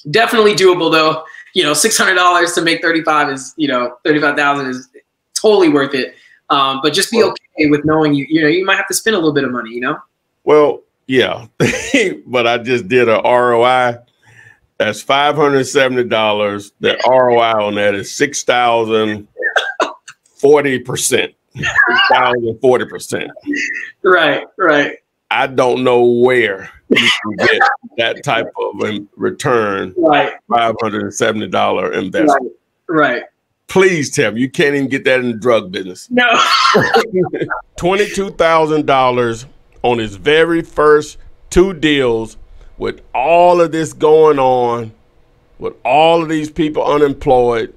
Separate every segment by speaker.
Speaker 1: Definitely doable though. You know, $600 to make 35 is, 35,000 is totally worth it. But just be okay with knowing you might have to spend a little bit of money,
Speaker 2: Well, yeah, but I just did a ROI. That's $570. The ROI on that is 6,040%. 6,040%.
Speaker 1: Right.
Speaker 2: I don't know where you can get that type of return.
Speaker 1: Right.
Speaker 2: $570 investment.
Speaker 1: Right.
Speaker 2: Please tell me you can't even get that in the drug business.
Speaker 1: No.
Speaker 2: $22,000 on his very first 2 deals, with all of this going on, with all of these people unemployed.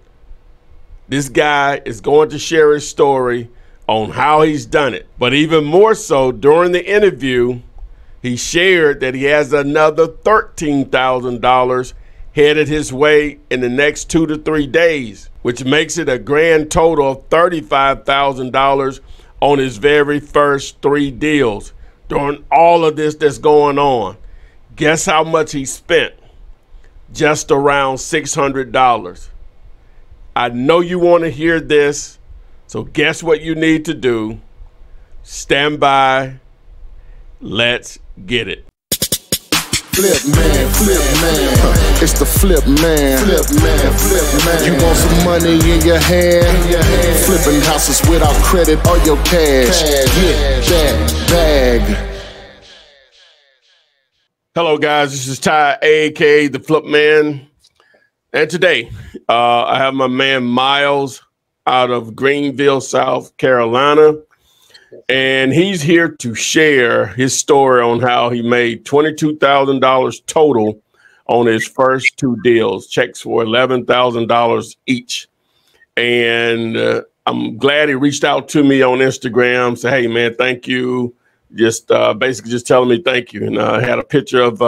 Speaker 2: This guy is going to share his story on how he's done it. But even more so, during the interview, he shared that he has another $13,000 headed his way in the next 2 to 3 days, which makes it a grand total of $35,000 on his very first 3 deals. During all of this that's going on, guess how much he spent? Just around $600. I know you want to hear this, so guess what you need to do? Stand by. Let's get it.
Speaker 3: Flip man, it's the flip man. You want some money in your hand? Flipping houses without credit or your cash. Get that bag.
Speaker 2: Hello guys, this is Ty, aka the Flip Man, and today I have my man Myles out of Greenville, South Carolina, and he's here to share his story on how he made $22,000 total on his first 2 deals, checks for $11,000 each. And I'm glad he reached out to me on Instagram, say, hey man, thank you. Just basically just telling me thank you. And I had a picture of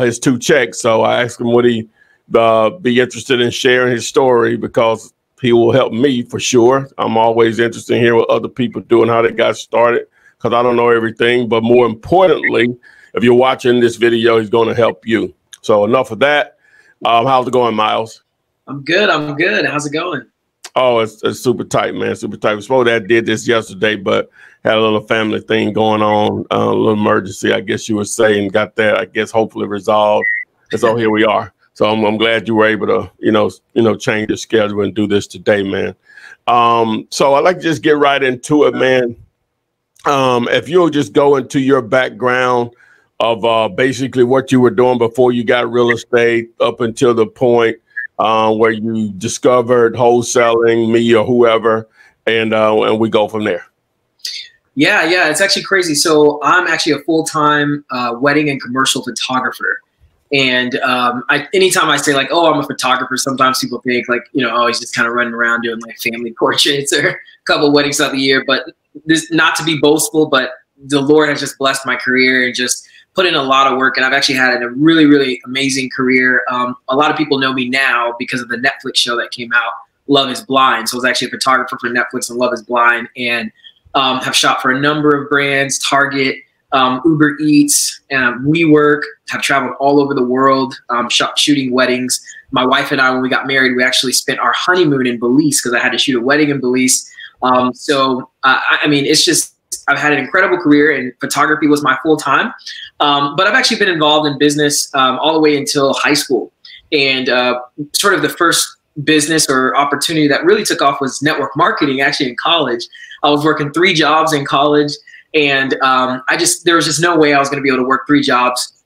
Speaker 2: his 2 checks. So I asked him would he be interested in sharing his story, because he will help me for sure. I'm always interested in hearing what other people do and how they got started, because I don't know everything. But more importantly, if you're watching this video, he's going to help you. So enough of that. How's it going, Myles?
Speaker 1: I'm good. How's it going?
Speaker 2: Oh, it's super tight, man. Super tight. We supposed to have did this yesterday, but had a little family thing going on, a little emergency, I guess you would say, and got that, I guess, hopefully resolved. And so here we are. So I'm glad you were able to, change your schedule and do this today, man. So I'd like to just get right into it, man. If you'll just go into your background of basically what you were doing before you got real estate up until the point where you discovered wholesaling, me or whoever, and we go from there.
Speaker 1: Yeah, it's actually crazy. So I'm actually a full-time wedding and commercial photographer. And anytime I say like, oh, I'm a photographer, sometimes people think like, oh, he's just kind of running around doing like family portraits or a couple weddings throughout the year. But this, not to be boastful, but the Lord has just blessed my career and just put in a lot of work. And I've actually had a really, really amazing career. A lot of people know me now because of the Netflix show that came out, Love is Blind. So I was actually a photographer for Netflix and Love is Blind, and have shot for a number of brands, Target, Uber Eats, WeWork, have traveled all over the world, shooting weddings. My wife and I, when we got married, we actually spent our honeymoon in Belize because I had to shoot a wedding in Belize. I mean, it's just, I've had an incredible career, and photography was my full time. But I've actually been involved in business all the way until high school. And sort of the first business or opportunity that really took off was network marketing, actually in college. I was working 3 jobs in college, and there was just no way I was going to be able to work 3 jobs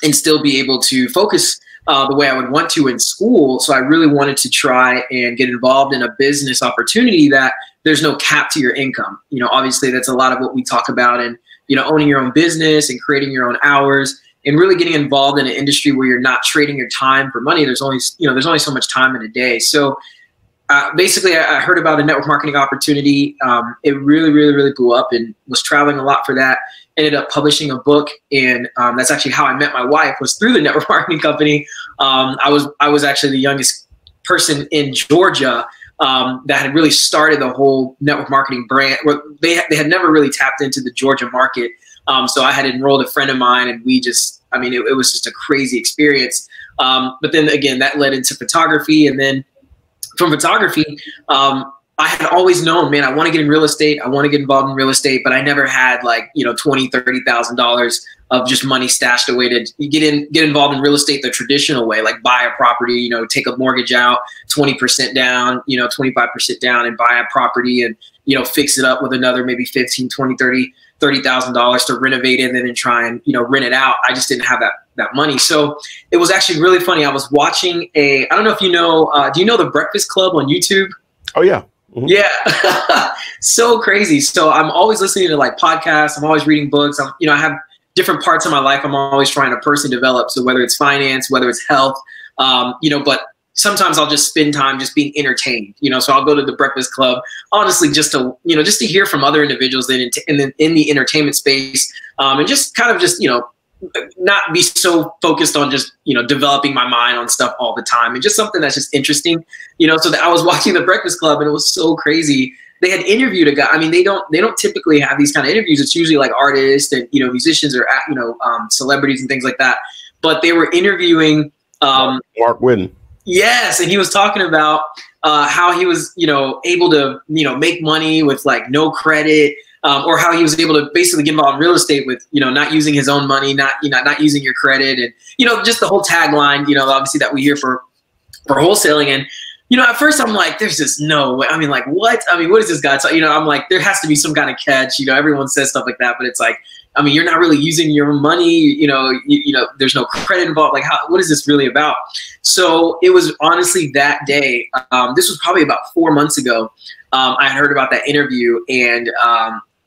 Speaker 1: and still be able to focus the way I would want to in school. So I really wanted to try and get involved in a business opportunity that there's no cap to your income. Obviously that's a lot of what we talk about, and owning your own business and creating your own hours and really getting involved in an industry where you're not trading your time for money. There's only so much time in a day. So basically I heard about a network marketing opportunity. It really, really, really blew up, and was traveling a lot for that. Ended up publishing a book, and that's actually how I met my wife, was through the network marketing company. I was actually the youngest person in Georgia that had really started the whole network marketing brand. They had never really tapped into the Georgia market. So I had enrolled a friend of mine, and we just, it was just a crazy experience. But then again, that led into photography. And then from photography, I had always known, man, I want to get in real estate. I want to get involved in real estate, but I never had like, you know, $20,000, $30,000 of just money stashed away to get involved in real estate the traditional way, like buy a property, you know, take a mortgage out, 20% down, you know, 25% down, and buy a property and, you know, fix it up with another maybe 15, 20, 30,000 dollars to renovate it and then try and, you know, rent it out. I just didn't have that money. So it was actually really funny. I was watching I don't know if you know, do you know The Breakfast Club on YouTube?
Speaker 2: Oh yeah. Mm-hmm.
Speaker 1: Yeah. So crazy. So I'm always listening to like podcasts. I'm always reading books. You know, I have different parts of my life. I'm always trying to personally develop. So whether it's finance, whether it's health, you know, but sometimes I'll just spend time just being entertained, you know, so I'll go to The Breakfast Club, honestly, just to, you know, just to hear from other individuals in the entertainment space, and just kind of just, you know, not be so focused on just, you know, developing my mind on stuff all the time, and just something that's just interesting, you know. So that I was watching The Breakfast Club, and it was so crazy. They had interviewed a guy. I mean, they don't typically have these kind of interviews. It's usually like artists and, you know, musicians or, you know, celebrities and things like that. But they were interviewing
Speaker 2: Mark Whitten.
Speaker 1: Yes, and he was talking about how he was, you know, able to, you know, make money with like no credit, or how he was able to basically get involved in real estate with, you know, not using his own money, not using your credit, and, you know, just the whole tagline, you know, obviously that we hear for wholesaling. And, you know, at first I'm like, there's just no way. I mean, like, what? I mean, what is this guy? You know, I'm like, there has to be some kind of catch. You know, everyone says stuff like that, but it's like, I mean, you're not really using your money. You know, you know, there's no credit involved. Like, what is this really about? So it was honestly that day. This was probably about 4 months ago. I had heard about that interview, and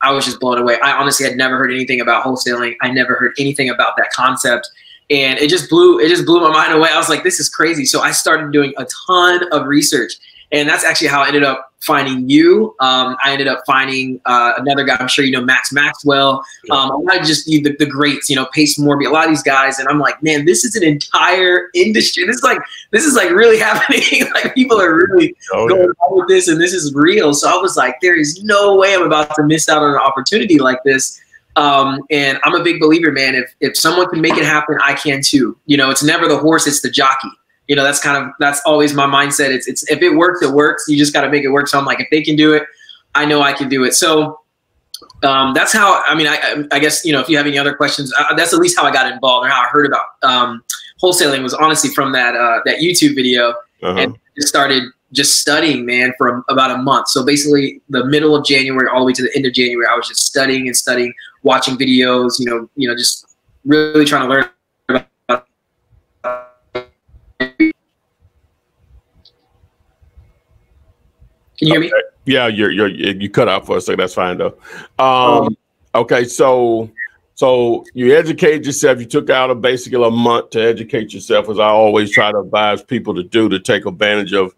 Speaker 1: I was just blown away. I honestly had never heard anything about wholesaling. I never heard anything about that concept. And it just blew my mind away. I was like, this is crazy. So I started doing a ton of research, and that's actually how I ended up finding you. I ended up finding another guy. I'm sure you know Max Maxwell. A lot of just the greats, you know, Pace Morby, a lot of these guys. And I'm like, man, this is an entire industry. This is like really happening. Like, people are really going on with this, and this is real. So I was like, there is no way I'm about to miss out on an opportunity like this. And I'm a big believer, man. If someone can make it happen, I can too. You know, it's never the horse, it's the jockey. You know, that's always my mindset. It's if it works, it works. You just got to make it work. So I'm like, if they can do it, I know I can do it. So that's how, I mean, I guess, you know, if you have any other questions, that's at least how I got involved, or how I heard about wholesaling, was honestly from that YouTube video. And just started just studying, man, for about a month. So basically the middle of January all the way to the end of January, I was just studying and studying, watching videos, you know, just really trying to learn about. Can you hear me?
Speaker 2: Yeah, you cut out for a second. That's fine though. Okay, so you educated yourself. You took out basically a month to educate yourself, as I always try to advise people to do, to take advantage of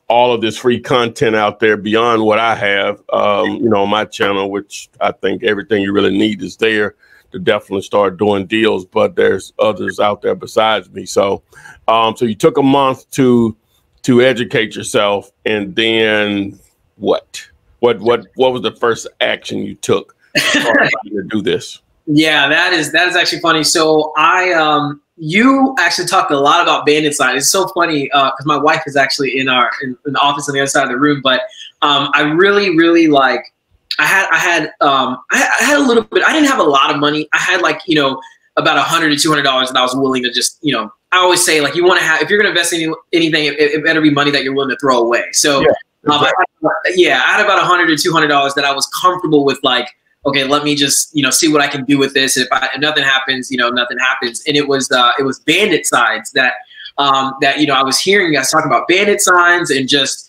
Speaker 2: all of this free content out there beyond what I have, you know, on my channel, which I think everything you really need is there to definitely start doing deals. But there's others out there besides me. So, so you took a month to educate yourself, and then what was the first action you took to do this? Yeah,
Speaker 1: that is actually funny. So you actually talked a lot about bandit signs. It's so funny because my wife is actually in the office on the other side of the room. But I really like. I had a little bit. I didn't have a lot of money. I had like, you know, about $100 to $200 that I was willing to just, you know. I always say, like, you want to have, if you're going to invest in anything, it better be money that you're willing to throw away. So I had about $100 to $200 that I was comfortable with, like, okay, let me just, you know, see what I can do with this. If nothing happens, you know, nothing happens. And it was bandit signs that you know, I was hearing you guys talking about bandit signs, and just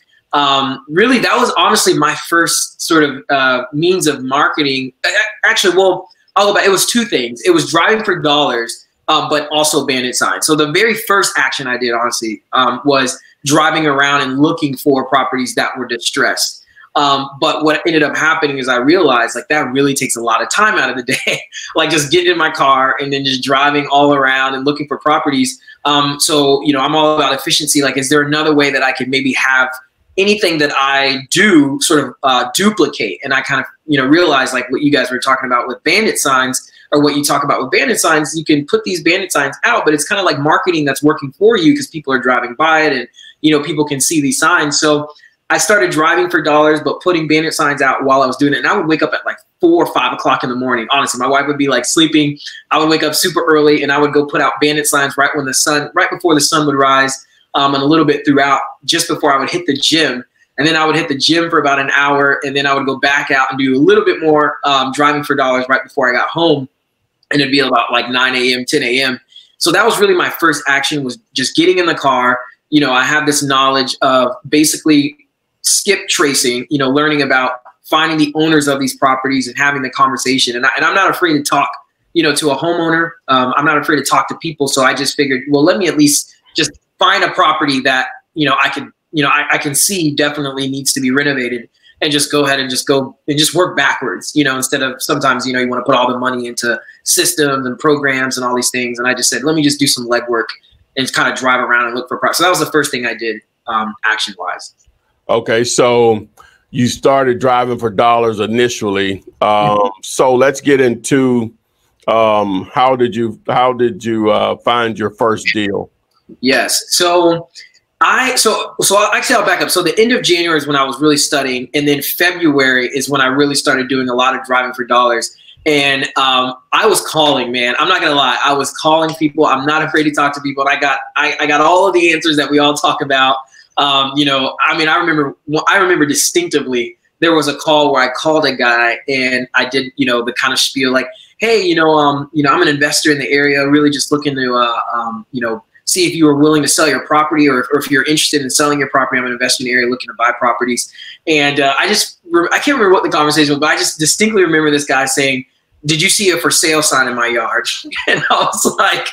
Speaker 1: really, that was honestly my first sort of means of marketing. Actually, well, I'll go back. It was two things. It was driving for dollars, but also bandit signs. So the very first action I did, honestly, was driving around and looking for properties that were distressed. But what ended up happening is I realized, like, that really takes a lot of time out of the day. Like, just getting in my car and then just driving all around and looking for properties. So, you know, I'm all about efficiency. Like, is there another way that I could maybe have anything that I do sort of duplicate? And I kind of, you know, realized, like what you guys were talking about with bandit signs, or what you talk about with bandit signs, you can put these bandit signs out, but it's kind of like marketing that's working for you because people are driving by it and, you know, people can see these signs. So I started driving for dollars, but putting bandit signs out while I was doing it. And I would wake up at like 4 or 5 o'clock in the morning. Honestly, my wife would be like sleeping. I would wake up super early and I would go put out bandit signs right before the sun would rise, and a little bit throughout, just before I would hit the gym. And then I would hit the gym for about an hour, and then I would go back out and do a little bit more driving for dollars right before I got home. And it'd be about like 9 a.m., 10 a.m. So that was really my first action, was just getting in the car. You know, I have this knowledge of basically skip tracing, you know, learning about finding the owners of these properties and having the conversation. And I'm not afraid to talk, you know, to a homeowner. I'm not afraid to talk to people. So I just figured, well, let me at least just find a property that, you know, I can see definitely needs to be renovated, and just go ahead and just work backwards, you know, instead of sometimes, you know, you want to put all the money into systems and programs and all these things. And I just said, let me just do some legwork and kind of drive around and look for properties. So that was the first thing I did action wise. Okay.
Speaker 2: So you started driving for dollars initially. So let's get into how did you find your first deal?
Speaker 1: Yes. So actually I'll back up. So the end of January is when I was really studying, and then February is when I really started doing a lot of driving for dollars. And I was calling, man. I'm not gonna lie. I was calling people. I'm not afraid to talk to people. And I got all of the answers that we all talk about. You know, I mean, I remember distinctively there was a call where I called a guy and I did, you know, the kind of spiel like, hey, you know, I'm an investor in the area, really just looking to, you know, see if you were willing to sell your property, or if you're interested in selling your property. I'm an investor in the area looking to buy properties. And I can't remember what the conversation was, but I just distinctly remember this guy saying, did you see a for sale sign in my yard? And I was like,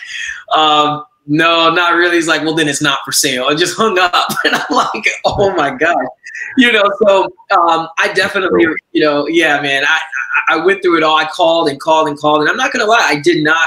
Speaker 1: no, not really. He's like, well, then it's not for sale. I just hung up. And I'm like, oh my God. You know, so I definitely, you know, yeah, man, I went through it all. I called and called and called. And I'm not going to lie, I did not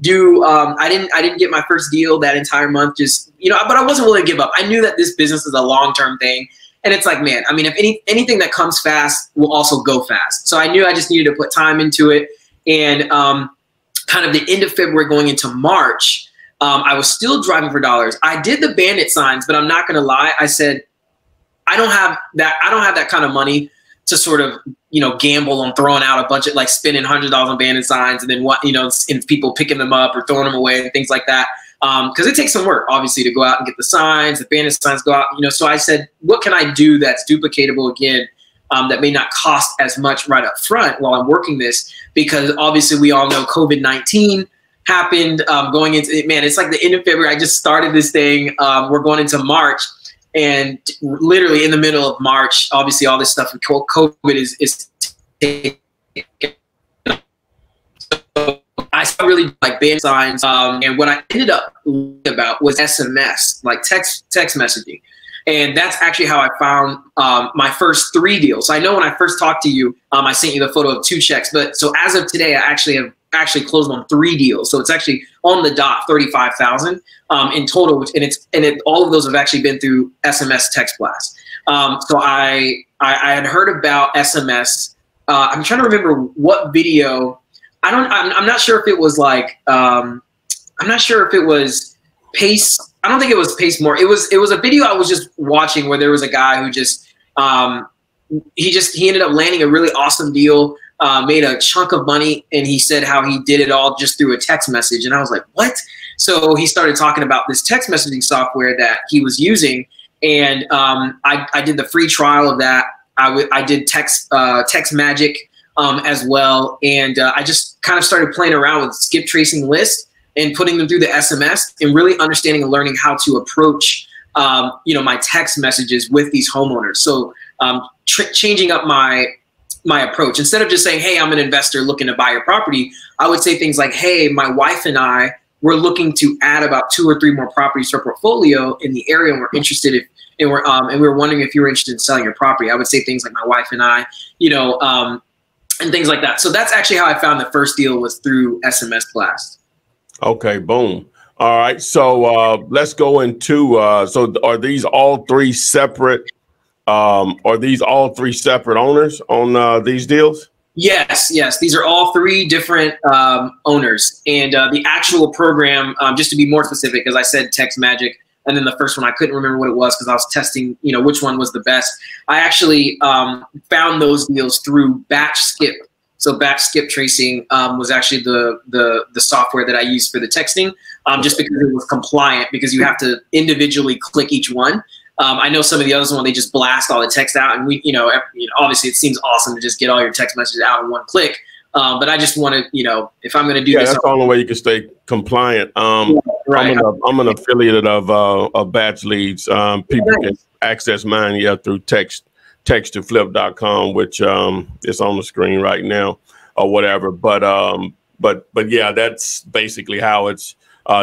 Speaker 1: do, I didn't get my first deal that entire month, just, you know, but I wasn't willing to give up. I knew that this business is a long-term thing. And it's like, man, I mean, if anything that comes fast will also go fast. So I knew I just needed to put time into it. And kind of the end of February going into March, I was still driving for dollars. I did the bandit signs, but I'm not going to lie. I said, I don't have that kind of money to sort of, you know, gamble on throwing out a bunch of, like, spending $100 on bandit signs and then what, you know, and people picking them up or throwing them away and things like that. Because it takes some work, obviously, to go out and get the signs. The bandit signs go out, you know. So I said, what can I do that's duplicatable again, that may not cost as much right up front while I'm working this? Because obviously we all know COVID-19 happened going into it. Man, it's like the end of February. I just started this thing. We're going into March. And literally in the middle of March, obviously all this stuff with COVID is I saw really like band signs, and what I ended up about was SMS, like text messaging. And that's actually how I found my first 3 deals. So I know when I first talked to you, I sent you the photo of 2 checks, but so as of today, I actually have closed on 3 deals. So it's actually on the dot 35,000 in total, and all of those have actually been through SMS text blast. So I had heard about SMS. I'm trying to remember what video. I'm not sure if it was like I'm not sure if it was Pace. I don't think it was Pace More. It was a video I was just watching where there was a guy who just he ended up landing a really awesome deal. Made a chunk of money, and he said how he did it all just through a text message. And I was like, what? So he started talking about this text messaging software that he was using. And I did the free trial of that. I did text magic as well. And I just kind of started playing around with skip tracing lists and putting them through the SMS and really understanding and learning how to approach, you know, my text messages with these homeowners. So changing up my approach. Instead of just saying, hey, I'm an investor looking to buy your property, I would say things like, hey, my wife and I, we're looking to add about 2 or 3 more properties to our portfolio in the area, and we're interested and we're wondering if you're interested in selling your property. I would say things like my wife and I, you know, and things like that. So that's actually how I found the first deal, was through SMS blast. Okay, boom.
Speaker 2: All right. So let's go into, so are these all 3 separate owners on these deals?
Speaker 1: Yes, yes. These are all 3 different owners. And the actual program, just to be more specific, as I said, Text Magic. And then the first one, I couldn't remember what it was because I was testing, you know, which one was the best. I actually found those deals through Batch Skip. So Batch Skip Tracing was actually the software that I used for the texting, just because it was compliant, because you have to individually click each one. I know some of the others, when they just blast all the text out, and we, obviously it seems awesome to just get all your text messages out in one click. But I just want to, if I'm going to do this,
Speaker 2: that's the only way you can stay compliant.
Speaker 1: Right.
Speaker 2: I'm an affiliate of Batch Leads. People can access mine through text2flip.com, which is on the screen right now or whatever. But yeah, that's basically how it's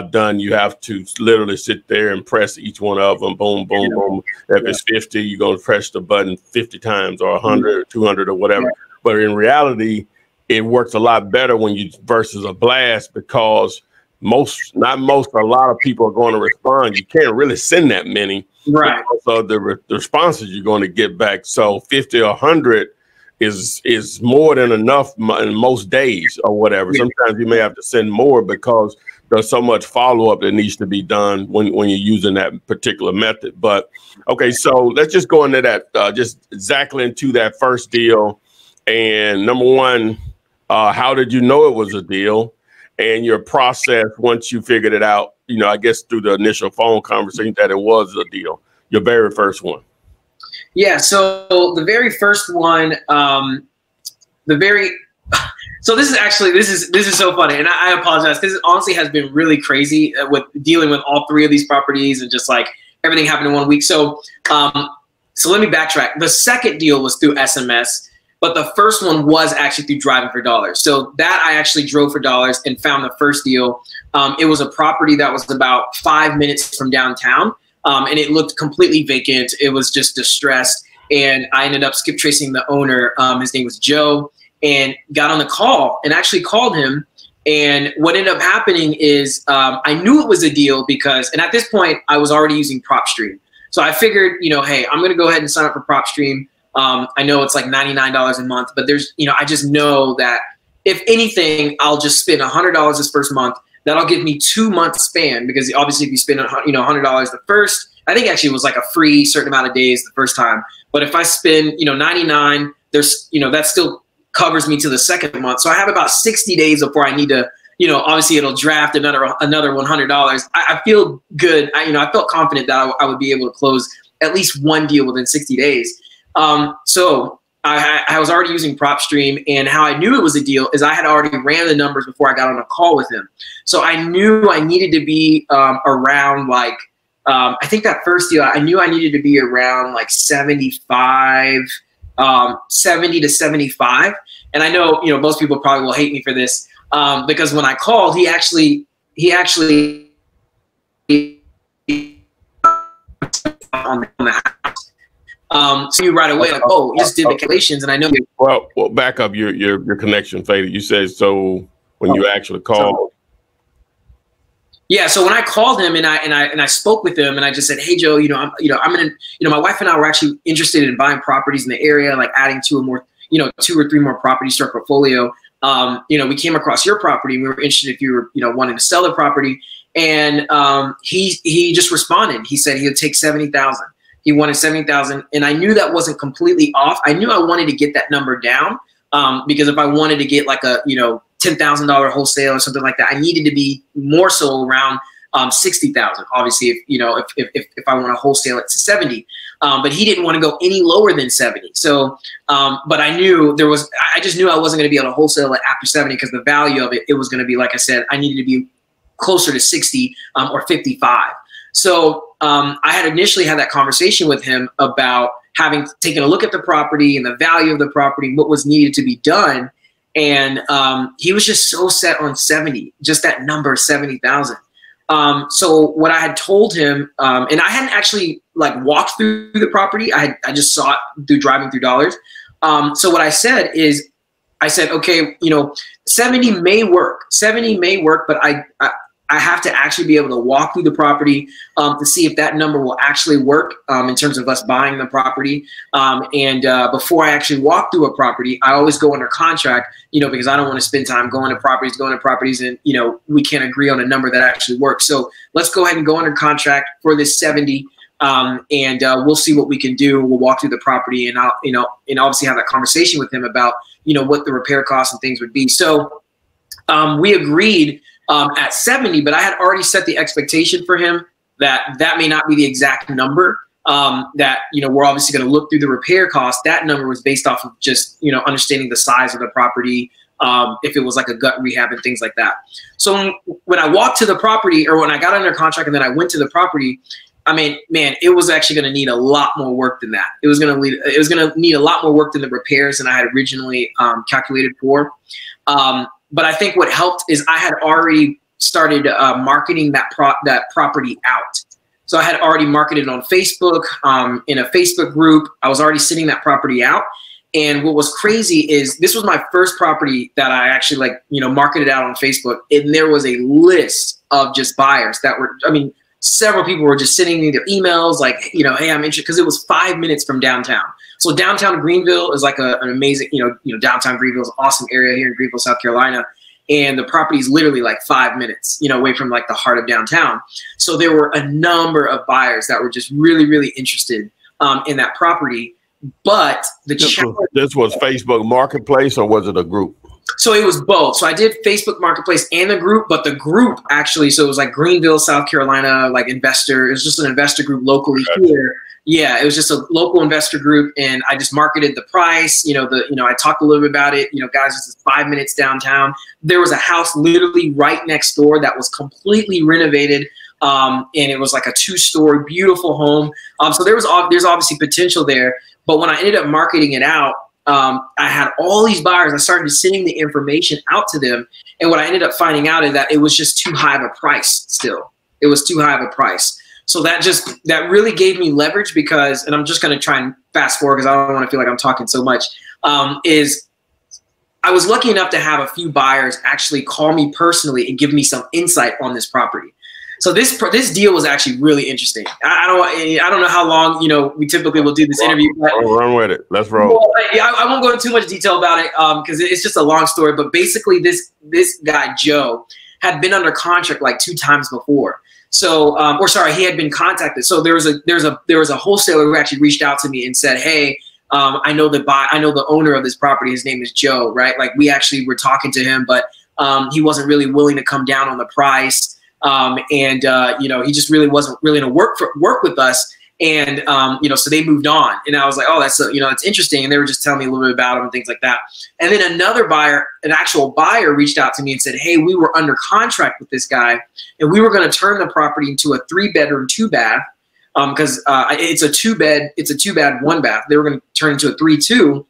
Speaker 2: done. You have to literally sit there and press each one of them. Boom, boom, boom. If it's 50, you're going to press the button 50 times or 100 or 200 or whatever. But in reality, it works a lot better when you versus a blast, because a lot of people are going to respond. You can't really send that many.
Speaker 1: Right.
Speaker 2: So the responses you're going to get back. So 50 or 100 is more than enough in most days or whatever. Sometimes you may have to send more because there's so much follow-up that needs to be done when you're using that particular method. But okay, so let's just go into that, just exactly into that first deal. And number one, how did you know it was a deal? And your process once you figured it out, I guess through the initial phone conversation, that it was a deal, your very first one.
Speaker 1: Yeah, so the very first one, so this is so funny, and I apologize. This honestly has been really crazy with dealing with all 3 of these properties, and just like everything happened in 1 week. So let me backtrack. The second deal was through SMS, but the first one was actually through Driving for Dollars. So that I actually drove for dollars and found the first deal. It was a property that was about 5 minutes from downtown, and it looked completely vacant. It was just distressed, and I ended up skip tracing the owner. His name was Joe. And got on the call and actually called him. And what ended up happening is I knew it was a deal because, and at this point I was already using PropStream. So I figured, hey, I'm going to go ahead and sign up for PropStream. I know it's like $99 a month, but there's, I just know that if anything, I'll just spend $100 this first month. That'll give me 2 months span, because obviously if you spend, $100 the first, I think actually it was like a free certain amount of days the first time. But if I spend, 99, there's, that still covers me to the second month. So I have about 60 days before I need to, obviously it'll draft another $100. I feel good. I felt confident that I would be able to close at least one deal within 60 days. So I was already using PropStream, and how I knew it was a deal is I had already ran the numbers before I got on a call with him. So I knew I needed to be around like, I think that first deal, I knew I needed to be around like 70 to 75. And I know, most people probably will hate me for this, because when I called, he actually on the house. So you right away, like, oh, he just did the calculations, and I know.
Speaker 2: Well, back up. Your connection faded. You said, so when you actually called.
Speaker 1: Yeah, so when I called him and I spoke with him, and I just said, hey Joe, I'm gonna, my wife and I were actually interested in buying properties in the area, like adding 2 or 3 more properties to our portfolio. We came across your property, and we were interested if you were, wanting to sell the property. And he just responded. He said he would take 70,000. He wanted 70,000, and I knew that wasn't completely off. I knew I wanted to get that number down, because if I wanted to get like a $10,000 wholesale or something like that, I needed to be more so around 60,000. Obviously, if I want to wholesale it to 70, but he didn't want to go any lower than 70. So, but I knew I just knew I wasn't going to be able to wholesale it after 70, because the value of it was going to be, like I said, I needed to be closer to 60 or 55. So I had initially had that conversation with him about having taken a look at the property and the value of the property, what was needed to be done. And he was just so set on 70, just that number, 70,000. So what I had told him, and I hadn't actually like walked through the property. I just saw it through Driving Through Dollars. So what I said is, I said, okay, 70 may work. 70 may work, but I have to actually be able to walk through the property to see if that number will actually work in terms of us buying the property. Before I actually walk through a property, I always go under contract, you know, because I don't want to spend time going to properties and, you know, we can't agree on a number that actually works. So let's go ahead and go under contract for this 70. We'll see what we can do. We'll walk through the property and I'll, you know, and obviously have that conversation with him about, you know, what the repair costs and things would be. So we agreed at 70, but I had already set the expectation for him that may not be the exact number. That, you know, we're obviously going to look through the repair cost. That number was based off of just, you know, understanding the size of the property, if it was like a gut rehab and things like that. So when I walked to the property, or when I got under contract and then I went to the property, I mean, man, it was actually going to need a lot more work than that. It was going to need a lot more work than the repairs than I had originally calculated for. But I think what helped is I had already started marketing that property out. So I had already marketed on Facebook, in a Facebook group. I was already sending that property out. And what was crazy is this was my first property that I actually, like, you know, marketed out on Facebook. And there was a list of just buyers that were, I mean, several people were just sending me their emails like, you know, hey, I'm interested, because it was 5 minutes from downtown. So downtown Greenville is like an amazing, you know, downtown Greenville is an awesome area here in Greenville, South Carolina. And the property is literally like 5 minutes, you know, away from like the heart of downtown. So there were a number of buyers that were just really, really interested in that property. But the
Speaker 2: this was Facebook Marketplace, or was it a group?
Speaker 1: So it was both. So I did Facebook Marketplace and the group, but the group actually, so it was like Greenville, South Carolina, like investor. It was just an investor group locally here. Yeah, it was just a local investor group, and I just marketed the price. You know, I talked a little bit about it. You know, guys, this is 5 minutes downtown. There was a house literally right next door that was completely renovated, and it was like a 2-story, beautiful home. So there's obviously potential there. But when I ended up marketing it out, I had all these buyers. I started sending the information out to them, and what I ended up finding out is that it was just too high of a price. Still, it was too high of a price. So that really gave me leverage, because, and I'm just going to try and fast forward because I don't want to feel like I'm talking so much, is I was lucky enough to have a few buyers actually call me personally and give me some insight on this property. So this deal was actually really interesting. I don't know how long, you know, we typically will do this interview. But,
Speaker 2: run with it. Let's roll.
Speaker 1: Well, I won't go into too much detail about it because it's just a long story. But basically, this guy Joe had been under contract like 2 times before. So, he had been contacted. So there was a wholesaler who actually reached out to me and said, "Hey, I know the owner of this property. His name is Joe, right? Like, we actually were talking to him, but he wasn't really willing to come down on the price, you know, he just really wasn't willing to work with us." And you know, so they moved on, and I was like, "Oh, that's you know, it's interesting." And they were just telling me a little bit about him and things like that. And then another buyer, an actual buyer, reached out to me and said, "Hey, we were under contract with this guy, and we were going to turn the property into a 3-bedroom, 2-bath, because it's a 2-bed, 1-bath. They were going to turn into a 3-2."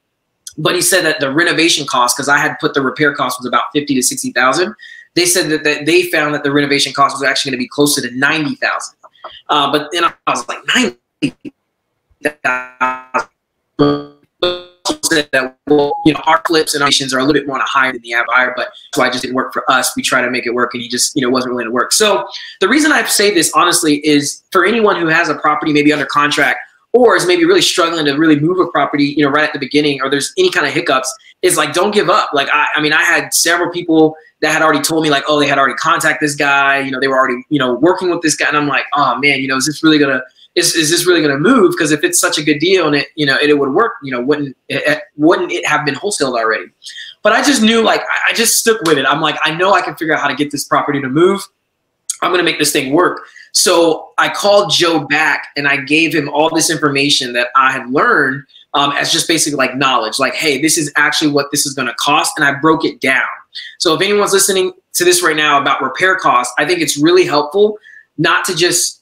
Speaker 1: But he said that the renovation cost, because I had put the repair cost was about $50,000 to $60,000. They said that they found that the renovation cost was actually going to be closer to $90,000. But then I was like, $90,000. Well, you know, our flips and options are a little bit more higher than the buyer, but so I just didn't work for us. We tried to make it work, and he just, you know, wasn't willing to work. So the reason I say this honestly is for anyone who has a property maybe under contract, or is maybe really struggling to really move a property, you know, right at the beginning, or there's any kind of hiccups, is like, don't give up. Like, I mean, I had several people that had already told me, like, oh, they had already contacted this guy, you know, they were already, you know, working with this guy. And I'm like, oh man, you know, is this really gonna move? Because if it's such a good deal and it, you know, it would work, you know, wouldn't it have been wholesaled already? But I just knew, like, I just stuck with it. I'm like, I know I can figure out how to get this property to move. I'm going to make this thing work. So I called Joe back and I gave him all this information that I had learned as just basically like knowledge, like, hey, this is actually what this is going to cost. And I broke it down. So if anyone's listening to this right now about repair costs, I think it's really helpful not to just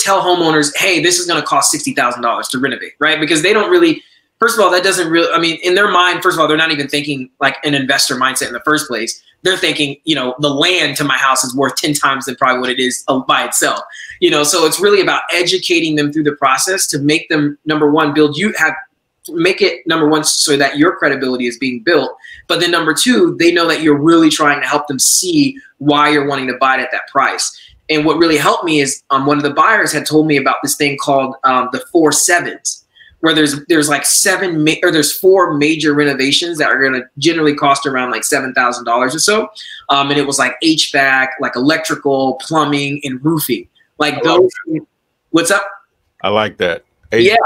Speaker 1: tell homeowners, hey, this is going to cost $60,000 to renovate, right? Because they don't really, first of all, that doesn't really, I mean, in their mind, first of all, they're not even thinking like an investor mindset in the first place. They're thinking, you know, the land to my house is worth 10 times than probably what it is by itself. You know, so it's really about educating them through the process to make them, number one, make it, number one, so that your credibility is being built. But then number two, they know that you're really trying to help them see why you're wanting to buy it at that price. And what really helped me is one of the buyers had told me about this thing called the 4 7s, where there's like there's 4 major renovations that are going to generally cost around like $7,000 or so. And it was like HVAC, like electrical, plumbing, and roofing. Like those. What's up?
Speaker 2: I like that. HVAC,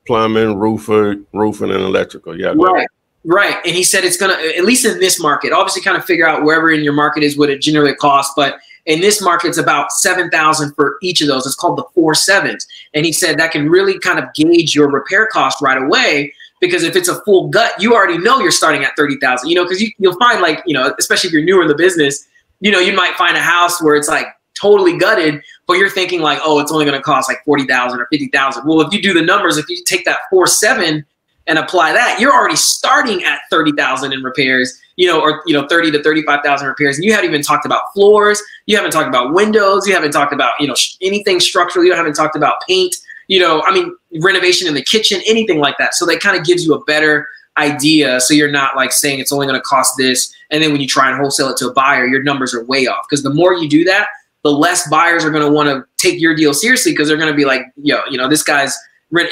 Speaker 2: plumbing, roofing, and electrical. Yeah.
Speaker 1: Right. Right. And he said it's going to, at least in this market, obviously kind of figure out wherever in your market is what it generally costs. But in this market, it's about $7,000 for each of those. It's called the 4 7s. And he said that can really kind of gauge your repair cost right away, because if it's a full gut, you already know you're starting at $30,000, you know, because you'll find, like, you know, especially if you're newer in the business, you know, you might find a house where it's like totally gutted, but you're thinking like, oh, it's only going to cost like $40,000 or $50,000. Well, if you do the numbers, if you take that 4 7 and apply that, you're already starting at $30,000 in repairs, you know, or, you know, $30,000 to $35,000 repairs. And you haven't even talked about floors. You haven't talked about windows. You haven't talked about, you know, anything structural. You haven't talked about paint, you know, I mean, renovation in the kitchen, anything like that. So that kind of gives you a better idea. So you're not like saying it's only going to cost this, and then when you try and wholesale it to a buyer, your numbers are way off. Because the more you do that, the less buyers are going to want to take your deal seriously, because they're going to be like, yo, you know, this guy's,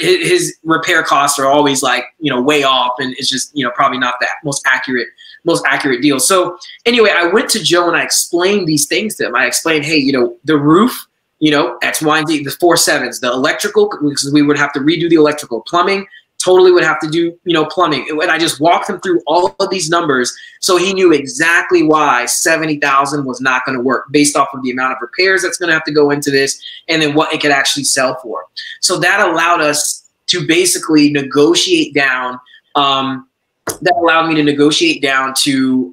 Speaker 1: his repair costs are always like, you know, way off, and it's just, you know, probably not that most accurate deal. So anyway, I went to Joe and I explained these things to him. I explained, hey, you know, the roof, you know, X, Y, and Z, the 4 7s, the electrical, because we would have to redo the electrical, plumbing, totally would have to do, you know, plumbing. And I just walked him through all of these numbers, so he knew exactly why $70,000 was not going to work, based off of the amount of repairs that's going to have to go into this, and then what it could actually sell for. So that allowed us to basically negotiate down. That allowed me to negotiate down to.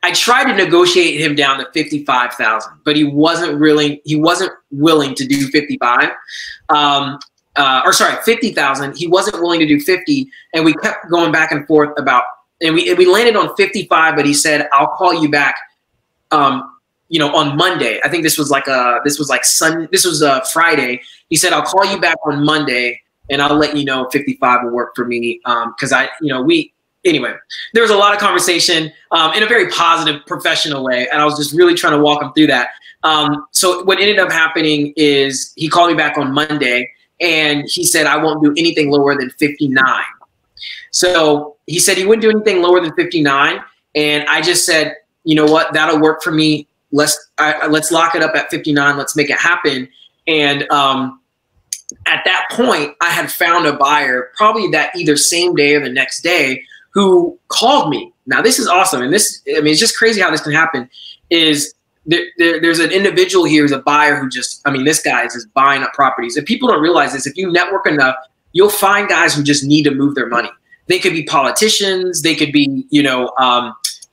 Speaker 1: I tried to negotiate him down to $55,000, but he wasn't willing to do 55. Or sorry, 50,000. He wasn't willing to do 50, and we kept going back and forth about, and we landed on 55. But he said, "I'll call you back, you know, on Monday." I think this was Friday. He said, "I'll call you back on Monday, and I'll let you know if 55 will work for me." Because anyway, there was a lot of conversation in a very positive, professional way, and I was just really trying to walk him through that. So what ended up happening is he called me back on Monday. And he said, I won't do anything lower than 59. So he said he wouldn't do anything lower than 59. And I just said, you know what, that'll work for me. Let's lock it up at 59. Let's make it happen. And at that point, I had found a buyer, probably that either same day or the next day, who called me. Now, this is awesome. And this, I mean, it's just crazy how this can happen. There's an individual here who's a buyer who just, I mean, this guy is just buying up properties. And people don't realize this. If you network enough, you'll find guys who just need to move their money. They could be politicians. They could be, you know,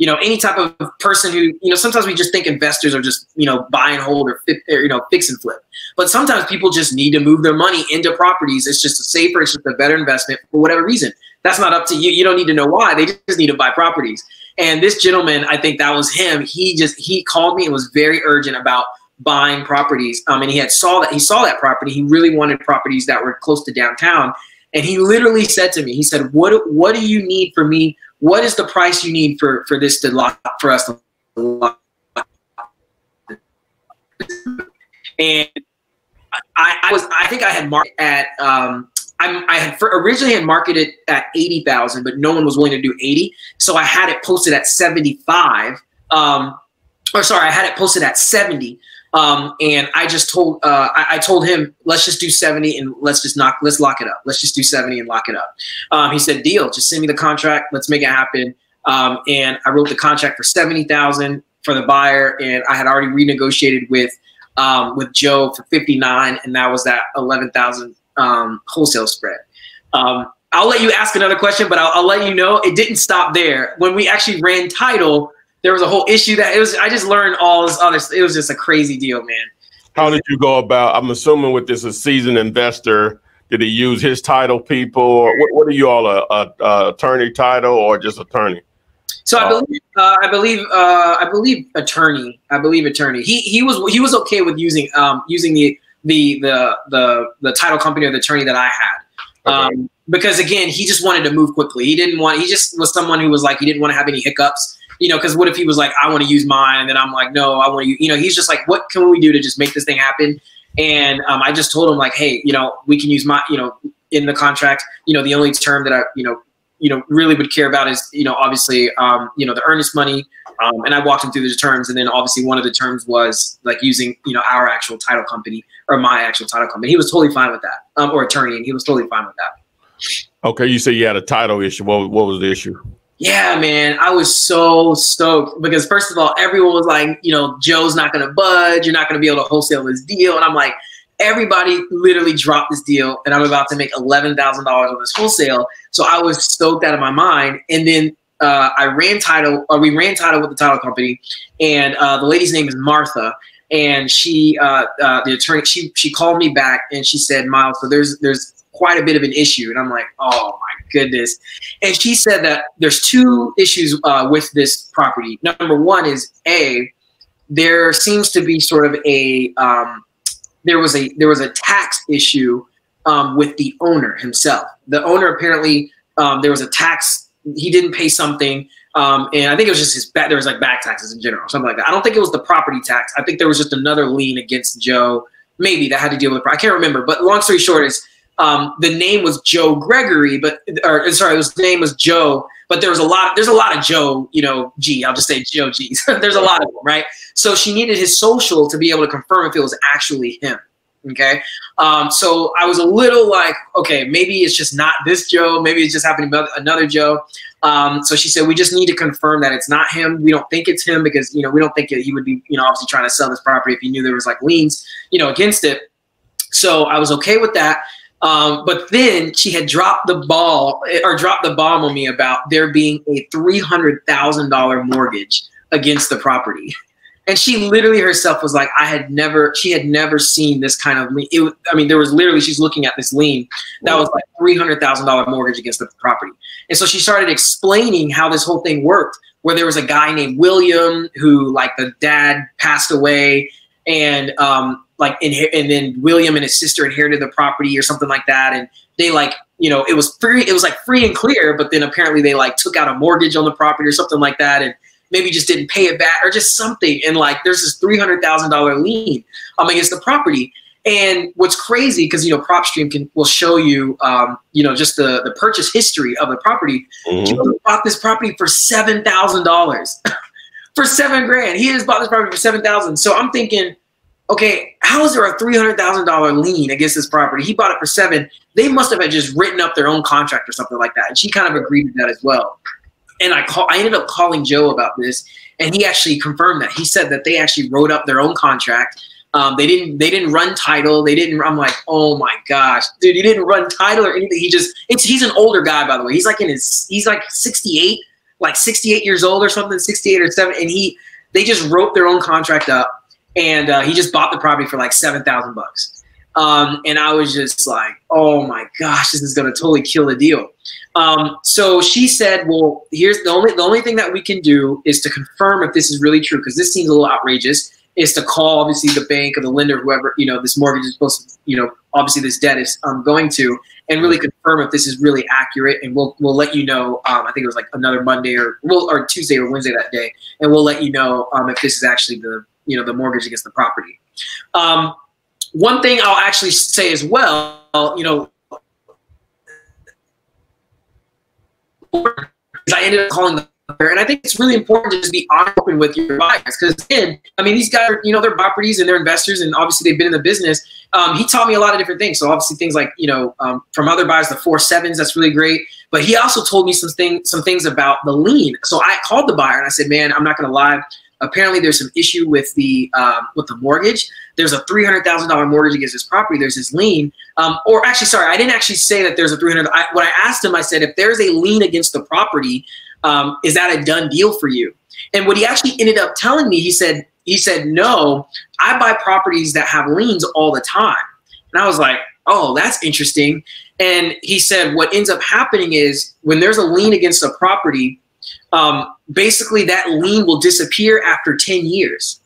Speaker 1: any type of person who, you know, sometimes we just think investors are just, you know, buy and hold or you know, fix and flip. But sometimes people just need to move their money into properties. It's just a safer, it's just a better investment for whatever reason. That's not up to you. You don't need to know why. They just need to buy properties. And this gentleman, I think that was him. He called me and was very urgent about buying properties. And he saw that property. He really wanted properties that were close to downtown. And he literally said to me, he said, what do you need for me? What is the price you need for this to lock, for us to lock? And I think I had marked at, I had originally had marketed at 80,000, but no one was willing to do 80. So I had it posted at 75. I had it posted at 70. And I just told, I told him, let's just do 70 and let's lock it up. Let's just do 70 and lock it up. He said, deal, just send me the contract. Let's make it happen. And I wrote the contract for 70,000 for the buyer. And I had already renegotiated with Joe for 59. And that was that 11,000 wholesale spread. I'll let you ask another question, but I'll let you know it didn't stop there. When we actually ran title, there was a whole issue that I just learned all this other. It was just a crazy deal, man.
Speaker 2: How did you go about? I'm assuming with this a seasoned investor. Did he use his title people, or what are you all a attorney title or just attorney?
Speaker 1: So I believe attorney. I believe attorney. He was okay with using the title company or the attorney that I had.
Speaker 2: Okay.
Speaker 1: Because again, he just wanted to move quickly. He just was someone who was like, he didn't want to have any hiccups, you know, because what if he was like, I want to use mine. And then I'm like, no, I want to, you know, he's just like, what can we do to just make this thing happen? And I just told him like, hey, you know, we can use my, you know, in the contract, you know, the only term that I, you know, really would care about is, you know, obviously, you know, the earnest money. And I walked him through the terms. And then obviously one of the terms was like using, you know, our actual title company or my actual title company. He was totally fine with that, or attorney. And he was totally fine with that.
Speaker 2: Okay. You said you had a title issue. What was the issue?
Speaker 1: Yeah, man, I was so stoked because first of all, everyone was like, you know, Joe's not going to budge. You're not going to be able to wholesale this deal. And I'm like, everybody literally dropped this deal and I'm about to make $11,000 on this wholesale. So I was stoked out of my mind. And then we ran title with the title company, and the lady's name is Martha. And she, the attorney, she called me back and she said, Myles, so there's quite a bit of an issue. And I'm like, oh my goodness. And she said that there's two issues with this property. Number one is there seems to be sort of a, there was a tax issue with the owner himself. The owner apparently, there was a tax, he didn't pay something. And I think it was just there was like back taxes in general, something like that. I don't think it was the property tax. I think there was just another lien against Joe, maybe, that had to deal with, I can't remember. But long story short is, the name was Joe Gregory, his name was Joe, but there's a lot of Joe, you know, G, I'll just say Joe G. There's a lot of them, right? So she needed his social to be able to confirm if it was actually him. Okay. So I was a little like, okay, maybe it's just not this Joe. Maybe it's just happening to another Joe. So she said, we just need to confirm that it's not him. We don't think it's him because, you know, we don't think he would be, you know, obviously trying to sell this property if he knew there was like liens, you know, against it. So I was okay with that. But then she had dropped the bomb on me about there being a $300,000 mortgage against the property. And she literally herself was like, she had never seen this kind of lien. I mean, there was literally, she's looking at this lien that was like $300,000 mortgage against the property. And so she started explaining how this whole thing worked, where there was a guy named William who, like, the dad passed away, and and then William and his sister inherited the property or something like that. And they, like, you know, it was like free and clear, but then apparently they like took out a mortgage on the property or something like that. And maybe just didn't pay it back or just something. And like, there's this $300,000 lien against the property. And what's crazy, because, you know, PropStream will show you, you know, just the purchase history of the property. Joe bought this property for $7,000 for $7,000. He just bought this property for $7,000. So I'm thinking, okay, how is there a $300,000 lien against this property? He bought it for $7,000. They must have just written up their own contract or something like that. And she kind of agreed with that as well. And I ended up calling Joe about this, and he actually confirmed that. He said that they actually wrote up their own contract. They didn't run title. I'm like, oh my gosh, dude, he didn't run title or anything. He's an older guy, by the way. He's like he's like 68, like 68 years old or something, 68 or 7. And they just wrote their own contract up, and he just bought the property for like $7,000. And I was just like, oh my gosh, this is going to totally kill the deal. So she said, well, here's the only thing that we can do is to confirm if this is really true, because this seems a little outrageous, is to call obviously the bank or the lender, whoever, you know, this mortgage is supposed to, you know, obviously this debt is going to, and really confirm if this is really accurate. And we'll let you know, I think it was like another Monday or Tuesday or Wednesday that day. And we'll let you know if this is actually the mortgage against the property. One thing I'll actually say as well, you know, I ended up calling the buyer, and I think it's really important to just be open with your buyers, because again, I mean, these guys are, you know, they're properties and they're investors, and obviously they've been in the business. He taught me a lot of different things. So obviously things like, you know, from other buyers, the 4.7s, that's really great. But he also told me some things about the lien. So I called the buyer and I said, man, I'm not going to lie. Apparently there's some issue with the mortgage. There's a $300,000 mortgage against this property. There's this lien. Or actually, sorry, I didn't actually say that there's a $300,000. What I asked him, I said, if there's a lien against the property, is that a done deal for you? And what he actually ended up telling me, he said, no, I buy properties that have liens all the time. And I was like, oh, that's interesting. And he said, what ends up happening is when there's a lien against a property, basically that lien will disappear after 10 years.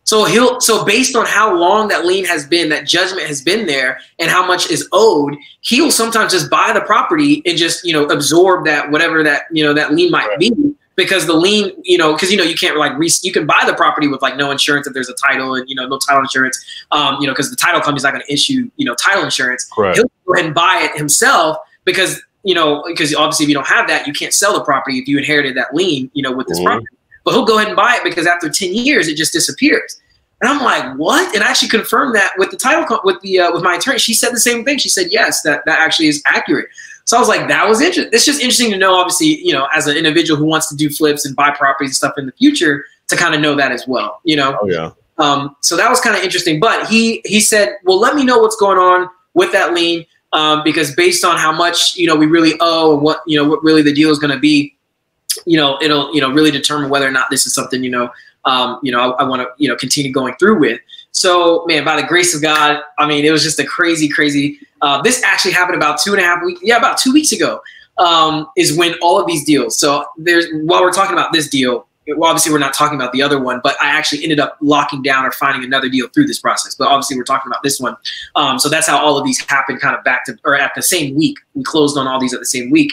Speaker 1: So based on how long that lien has been, that judgment has been there, and how much is owed, he will sometimes just buy the property and just, absorb that, whatever that, that lien might be, because the lien, because, you can't like, you can buy the property with like no insurance if there's a title and, no title insurance, because the title company's not going to issue, title insurance.
Speaker 2: Correct.
Speaker 1: He'll go ahead and buy it himself because, because obviously if you don't have that, you can't sell the property if you inherited that lien, with this property. But he'll go ahead and buy it because after 10 years, it just disappears. And I'm like, what? And I actually confirmed that with the title, with my attorney. She said the same thing. She said, yes, that actually is accurate. So I was like, that was interesting. It's just interesting to know, obviously, as an individual who wants to do flips and buy properties and stuff in the future, to kind of know that as well,
Speaker 2: Oh, yeah.
Speaker 1: So that was kind of interesting. But he said, well, let me know what's going on with that lien, because based on how much, we really owe and what really the deal is going to be, it'll, really determine whether or not this is something, I want to, continue going through with. So, man, by the grace of God, I mean, it was just a crazy. This actually happened about 2.5 weeks. Yeah, about 2 weeks ago, is when all of these deals. So while we're talking about this deal, well, obviously we're not talking about the other one, but I actually ended up locking down or finding another deal through this process. But obviously we're talking about this one. So that's how all of these happened kind of back to, or at the same week. We closed on all these at the same week.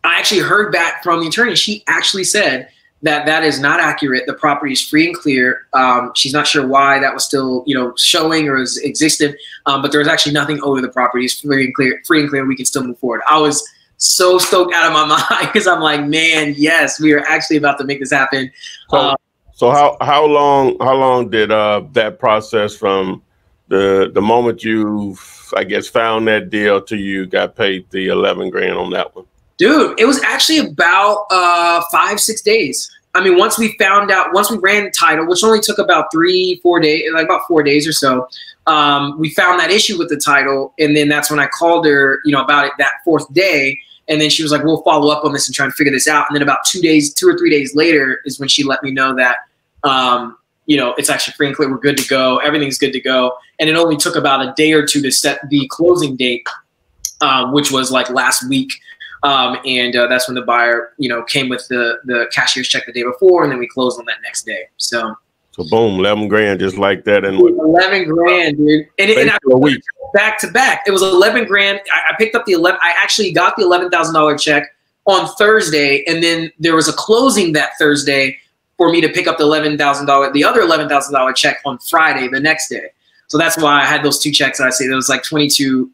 Speaker 1: I actually heard back from the attorney. She actually said that is not accurate. The property is free and clear. She's not sure why that was still, showing or was existed, but there's actually nothing owed to the property. It's free and clear. We can still move forward. I was so stoked out of my mind because I'm like, man, yes, we are actually about to make this happen.
Speaker 2: So how long did that process from the moment you, I guess, found that deal till you got paid the 11 grand on that one?
Speaker 1: Dude, it was actually about 5-6 days. I mean, once we ran the title, which only took about 3-4 days, like about 4 days or so, we found that issue with the title. And then that's when I called her, about it that 4th day. And then she was like, we'll follow up on this and try and figure this out. And then about 2 or 3 days later is when she let me know that, it's actually free and clear. We're good to go. Everything's good to go. And it only took about a day or two to set the closing date, which was like last week. That's when the buyer, came with the cashier's check the day before, and then we closed on that next day. So
Speaker 2: boom, 11 grand just like that. And
Speaker 1: 11 grand, dude. And I
Speaker 2: a week.
Speaker 1: Back to back. It was 11 grand. I picked up I actually got the $11,000 check on Thursday, and then there was a closing that Thursday for me to pick up the other $11,000 check on Friday, the next day. So that's why I had those two checks. I say there was like 22,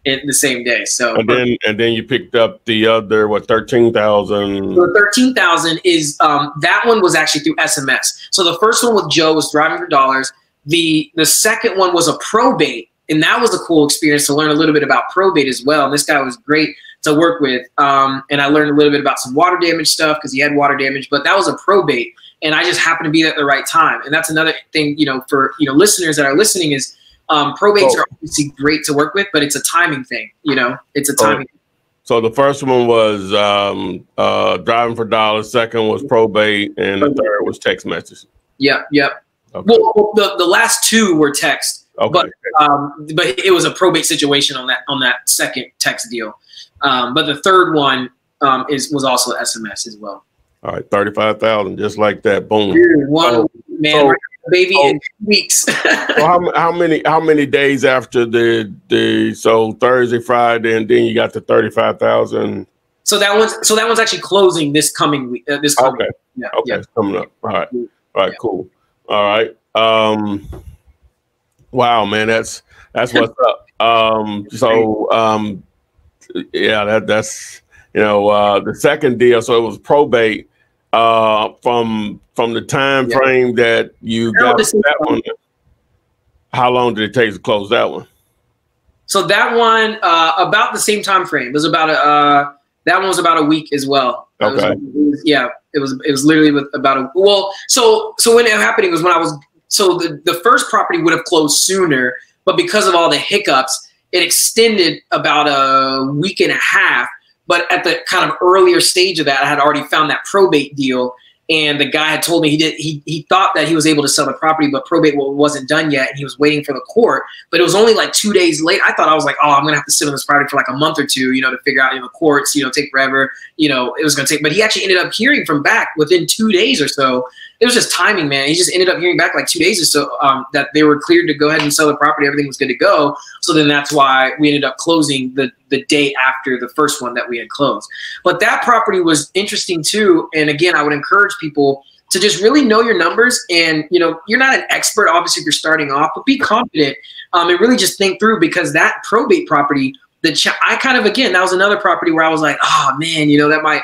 Speaker 1: in the same day. So
Speaker 2: and then you picked up the other 13,000.
Speaker 1: So 13,000 is that one was actually through SMS. So the first one with Joe was driving for dollars. The second one was a probate, and that was a cool experience to learn a little bit about probate as well. And this guy was great to work with. And I learned a little bit about some water damage stuff because he had water damage, but that was a probate, and I just happened to be there at the right time. And that's another thing, for listeners that are listening is probates are obviously great to work with, but it's a timing thing. It's a timing.
Speaker 2: So the first one was driving for dollars. Second was probate, and the third was text message.
Speaker 1: Yep. Okay. Well, the last two were text, but it was a probate situation on that second text deal. But the third one was also SMS as well. All
Speaker 2: right, 35,000, just like that. Boom.
Speaker 1: Dude, baby in 2 weeks.
Speaker 2: So how many days after so Thursday, Friday, and then you got the 35,000?
Speaker 1: So that one's actually closing this coming week. This coming
Speaker 2: week.
Speaker 1: Yeah.
Speaker 2: Okay,
Speaker 1: yeah.
Speaker 2: It's coming up. All right. Cool. All right. Wow, man, that's what's up. Yeah, that's the second deal. So it was probate. From the time frame that you got that one, how long did it take to close that one?
Speaker 1: So that one, about the same time frame. It was about that one was about a week as well.
Speaker 2: Okay.
Speaker 1: It was literally with about a So when it happened was when the first property would have closed sooner, but because of all the hiccups, it extended about a week and a half. But at the kind of earlier stage of that, I had already found that probate deal. And the guy had told me he thought that he was able to sell the property, but probate wasn't done yet, and he was waiting for the court. But it was only like 2 days late. I thought, I was like, oh, I'm gonna have to sit on this property for like a month or two, to figure out, the courts, take forever. It was gonna take. But he actually ended up hearing from back within 2 days or so. It was just timing, man. He just ended up hearing back like 2 days or so that they were cleared to go ahead and sell the property. Everything was good to go. So then that's why we ended up closing the day after the first one that we had closed. But that property was interesting too. And again, I would encourage people to just really know your numbers. And, you're not an expert, obviously, if you're starting off, but be confident and really just think through, because that probate property, I kind of, again, that was another property where I was like, oh man, that might,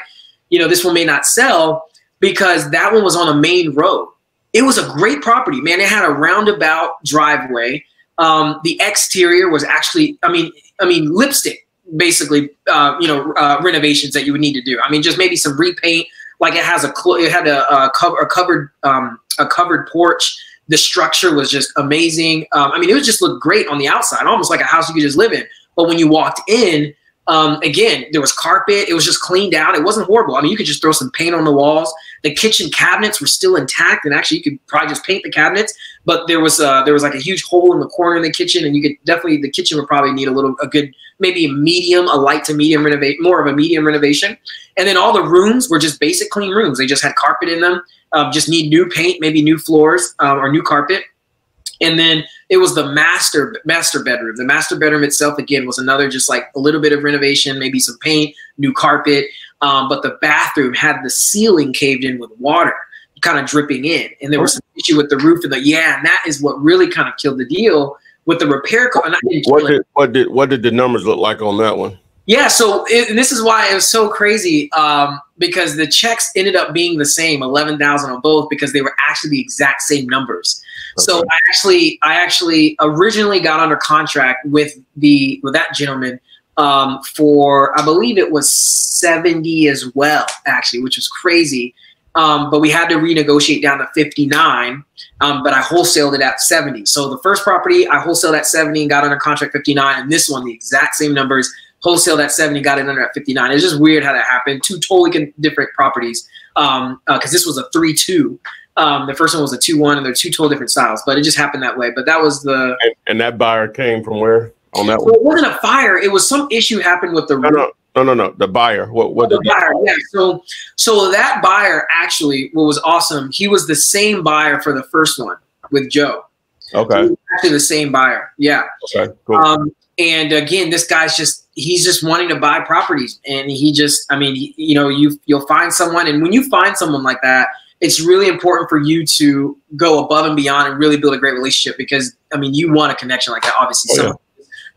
Speaker 1: this one may not sell, because that one was on a main road. It was a great property, man. It had a roundabout driveway. The exterior was actually, I mean, lipstick, basically, renovations that you would need to do. I mean, just maybe some repaint. Like it had a covered porch. The structure was just amazing. It would just look great on the outside, almost like a house you could just live in. But when you walked in, again, there was carpet. It was just cleaned out. It wasn't horrible. I mean, you could just throw some paint on the walls. The kitchen cabinets were still intact, and actually, you could probably just paint the cabinets. But there was like a huge hole in the corner in the kitchen, and you could definitely, the kitchen would probably need a good, maybe a light to medium renovate, more of a medium renovation. And then all the rooms were just basic clean rooms. They just had carpet in them. Just need new paint, maybe new floors or new carpet. And then it was the master bedroom. The master bedroom itself, again, was another just like a little bit of renovation, maybe some paint, new carpet. But the bathroom had the ceiling caved in with water kind of dripping in. And there was some issue with the roof. And and that is what really kind of killed the deal with the repair.
Speaker 2: What did the numbers look like on that one?
Speaker 1: Yeah, so and this is why it was so crazy, because the checks ended up being the same, 11,000 on both, because they were actually the exact same numbers. Okay. So I actually originally got under contract with that gentleman for, I believe it was 70 as well, actually, which was crazy. But we had to renegotiate down to 59. But I wholesaled it at 70. So the first property I wholesaled at 70 and got under contract 59, and this one the exact same numbers. Wholesaled at 70, got it under at 59. It's just weird how that happened. Two totally different properties. Because this was a 3-2. The first one was a 2-1, and they're two totally different styles. But it just happened that way. But that was the. And
Speaker 2: that buyer came from where on that
Speaker 1: one? It wasn't a fire. It was some issue happened with the.
Speaker 2: No. The buyer. What
Speaker 1: the buyer? Yeah. So that buyer actually, what was awesome, he was the same buyer for the first one with Joe.
Speaker 2: Okay.
Speaker 1: He was actually the same buyer. Yeah.
Speaker 2: Okay. Cool.
Speaker 1: And again, this guy's he's just wanting to buy properties, and you'll find someone, and when you find someone like that, it's really important for you to go above and beyond and really build a great relationship, because you want a connection like that, obviously. Someone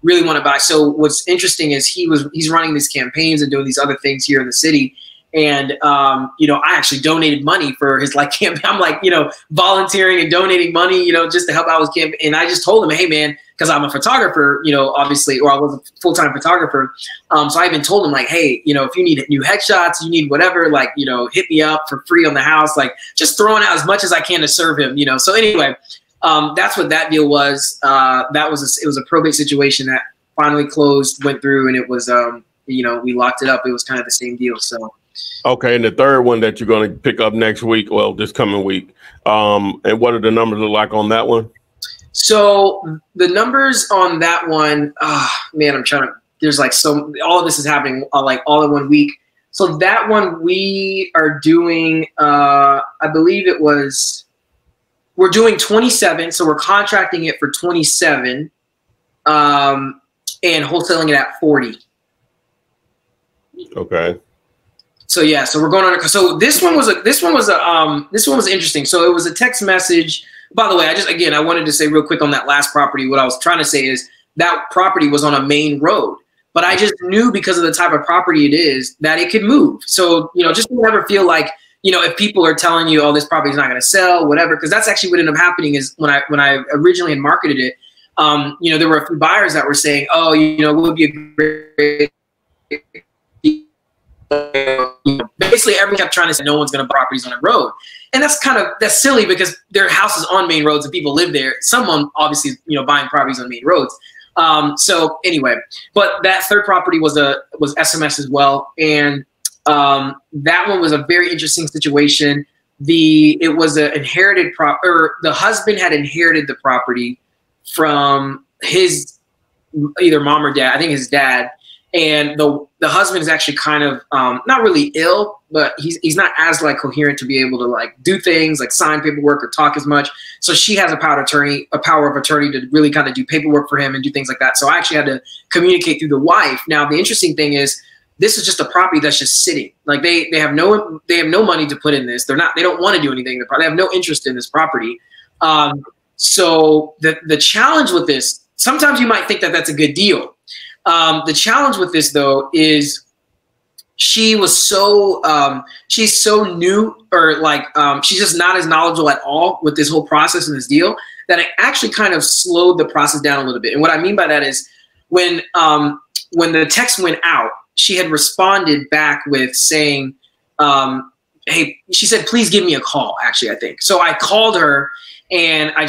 Speaker 1: really want to buy. So what's interesting is he's running these campaigns and doing these other things here in the city. And, I actually donated money for his campaign. I'm volunteering and donating money, just to help out his campaign. And I just told him, hey man, cause I'm a photographer, obviously, or I was a full-time photographer. So I even told him hey, if you need new headshots, you need whatever, hit me up for free on the house, just throwing out as much as I can to serve him, So anyway, that's what that deal was. It was a probate situation that finally closed, went through, and it was, we locked it up. It was kind of the same deal. So.
Speaker 2: Okay, and the third one that you're going to pick up next week, well, this coming week, and what do the numbers look like on that one?
Speaker 1: So the numbers on that one, man, there's all of this is happening all in 1 week. So that one we are doing, I believe we're doing 27. So we're contracting it for 27 and wholesaling it at 40.
Speaker 2: Okay.
Speaker 1: So yeah, so we're going on. So this one was interesting. So it was a text message. By the way, I wanted to say real quick on that last property. What I was trying to say is that property was on a main road, but I just knew because of the type of property it is that it could move. So just don't ever feel like if people are telling you, oh, this property is not going to sell, whatever, because that's actually what ended up happening is when I originally had marketed it, there were a few buyers that were saying, oh, it would be a great. Basically everyone kept trying to say no one's going to buy properties on a road, and that's silly because there are houses on main roads and people live there. Someone obviously buying properties on main roads. So anyway, but that third property was SMS as well, and that one was a very interesting situation. it was an inherited or the husband had inherited the property from his either mom or dad, I think his dad, and the husband is actually kind of not really ill, but he's not as like coherent to be able to like do things like sign paperwork or talk as much. So she has a power of attorney to really kind of do paperwork for him and do things like that. So I actually had to communicate through the wife. Now the interesting thing is this is just a property that's just sitting. Like they have no money to put in this. They don't want to do anything. They have no interest in this property. So the challenge with this, sometimes you might think that that's a good deal. The challenge with this though is she was she's so new, or like she's just not as knowledgeable at all with this whole process and this deal, that it actually kind of slowed the process down a little bit. And what I mean by that is when the text went out, she had responded back with saying, hey, she said, please give me a call, actually, I think. So I called her and I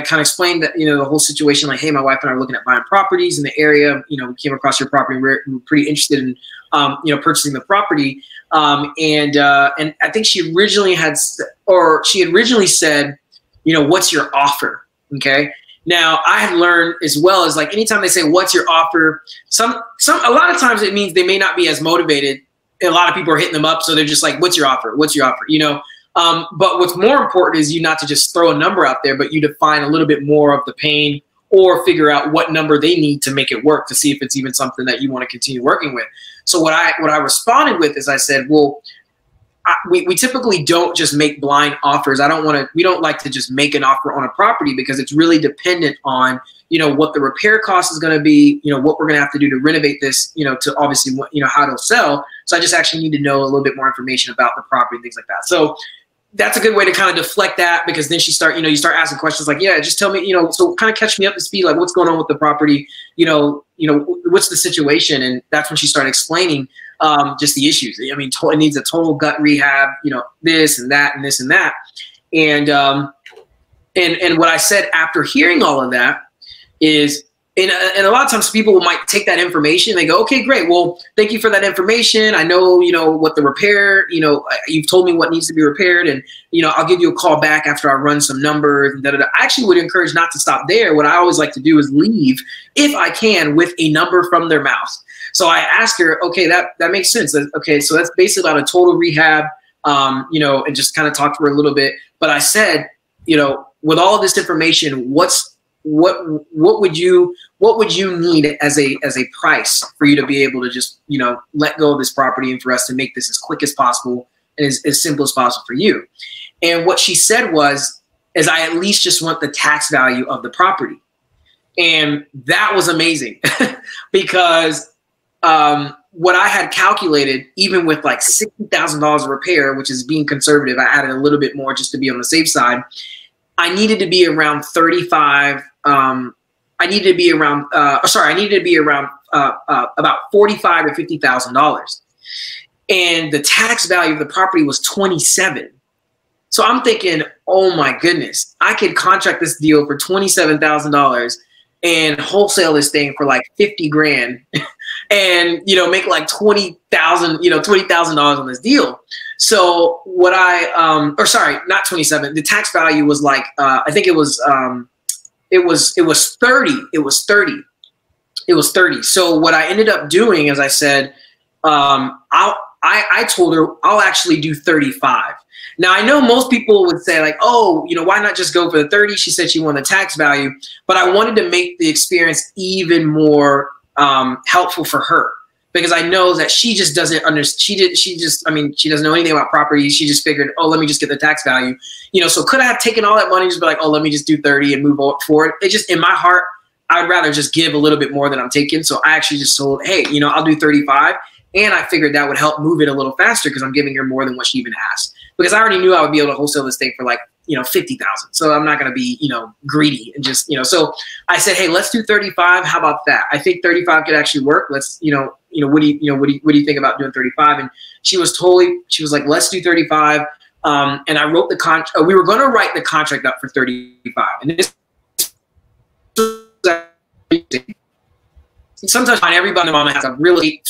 Speaker 1: kind of explained that, you know, the whole situation, like, hey, my wife and I are looking at buying properties in the area. You know, we came across your property. We're pretty interested in, you know, purchasing the property. And I think she originally said, you know, what's your offer? Okay. Now I had learned as well as like, anytime they say, what's your offer? A lot of times it means they may not be as motivated. And a lot of people are hitting them up. So they're just like, what's your offer? What's your offer? You know? But what's more important is you not to just throw a number out there, but you define a little bit more of the pain, or figure out what number they need to make it work, to see if it's even something that you want to continue working with. So what I responded with is I said, well, we typically don't just make blind offers. We don't like to just make an offer on a property, because it's really dependent on, you know, what the repair cost is going to be, you know, what we're going to have to do to renovate this, you know, to obviously, you know, how it'll sell. So I just actually need to know a little bit more information about the property and things like that. So that's a good way to kind of deflect that, because then you start asking questions like, yeah, just tell me, you know, so kind of catch me up to speed, like what's going on with the property, you know, what's the situation? And that's when she started explaining just the issues. I mean, it needs a total gut rehab, you know, this and that and this and that. And what I said after hearing all of that is, and a lot of times people might take that information, they go, okay, great. Well, thank you for that information. I know, you know, what the repair, you know, you've told me what needs to be repaired, and, you know, I'll give you a call back after I run some numbers. And I actually would encourage not to stop there. What I always like to do is leave, if I can, with a number from their mouth. So I asked her, okay, that makes sense. Okay, so that's basically about a total rehab, you know, and just kind of talk to her a little bit. But I said, you know, with all of this information, what would you need as a price for you to be able to just, you know, let go of this property, and for us to make this as quick as possible and as simple as possible for you? And what she said is I at least just want the tax value of the property. And that was amazing because what I had calculated, even with like $60,000 of repair, which is being conservative, I added a little bit more just to be on the safe side. I needed to be around 35. I needed to be around about $45,000 or $50,000, and the tax value of the property was 27. So I'm thinking, oh my goodness, I could contract this deal for $27,000 and wholesale this thing for like 50 grand, and, you know, make like $20,000 on this deal. So what or sorry, not 27. The tax value was like, I think it was 30. It was 30. So what I ended up doing is I said, I told her I'll actually do 35. Now I know most people would say like, oh, you know, why not just go for the 30? She said she wanted the tax value, but I wanted to make the experience even more helpful for her, because I know that she just doesn't understand. I mean, she doesn't know anything about properties. She just figured, oh, let me just get the tax value. You know, so could I have taken all that money and just be like, oh, let me just do 30 and move forward? It just, in my heart, I'd rather just give a little bit more than I'm taking. So I actually just told, hey, you know, I'll do 35. And I figured that would help move it a little faster, because I'm giving her more than what she even asked. Because I already knew I would be able to wholesale this thing for like, you know, 50,000. So I'm not going to be, you know, greedy and just, you know, so I said, hey, let's do 35. How about that? I think 35 could actually work. Let's, what do you think about doing 35? And she was like, let's do 35. And I wrote the contract. We were going to write the contract up for 35. And this sometimes everybody in mama has a really,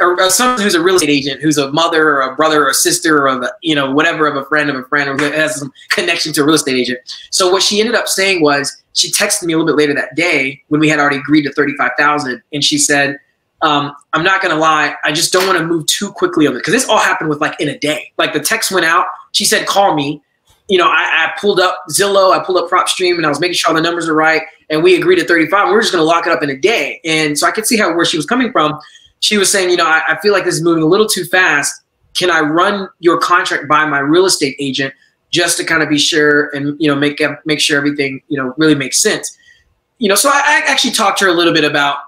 Speaker 1: or someone who's a real estate agent, who's a mother or a brother or a sister or whatever of a friend or who has some connection to a real estate agent. So what she ended up saying was, she texted me a little bit later that day when we had already agreed to $35,000, and she said, I'm not gonna lie, I just don't want to move too quickly on it, because this all happened with like in a day. Like the text went out, she said, call me. I pulled up Zillow, I pulled up PropStream, and I was making sure all the numbers are right, and we agreed at 35. We were just gonna lock it up in a day. And so I could see where she was coming from. She was saying, I feel like this is moving a little too fast. Can I run your contract by my real estate agent just to kind of be sure and make sure everything really makes sense? So I actually talked to her a little bit about,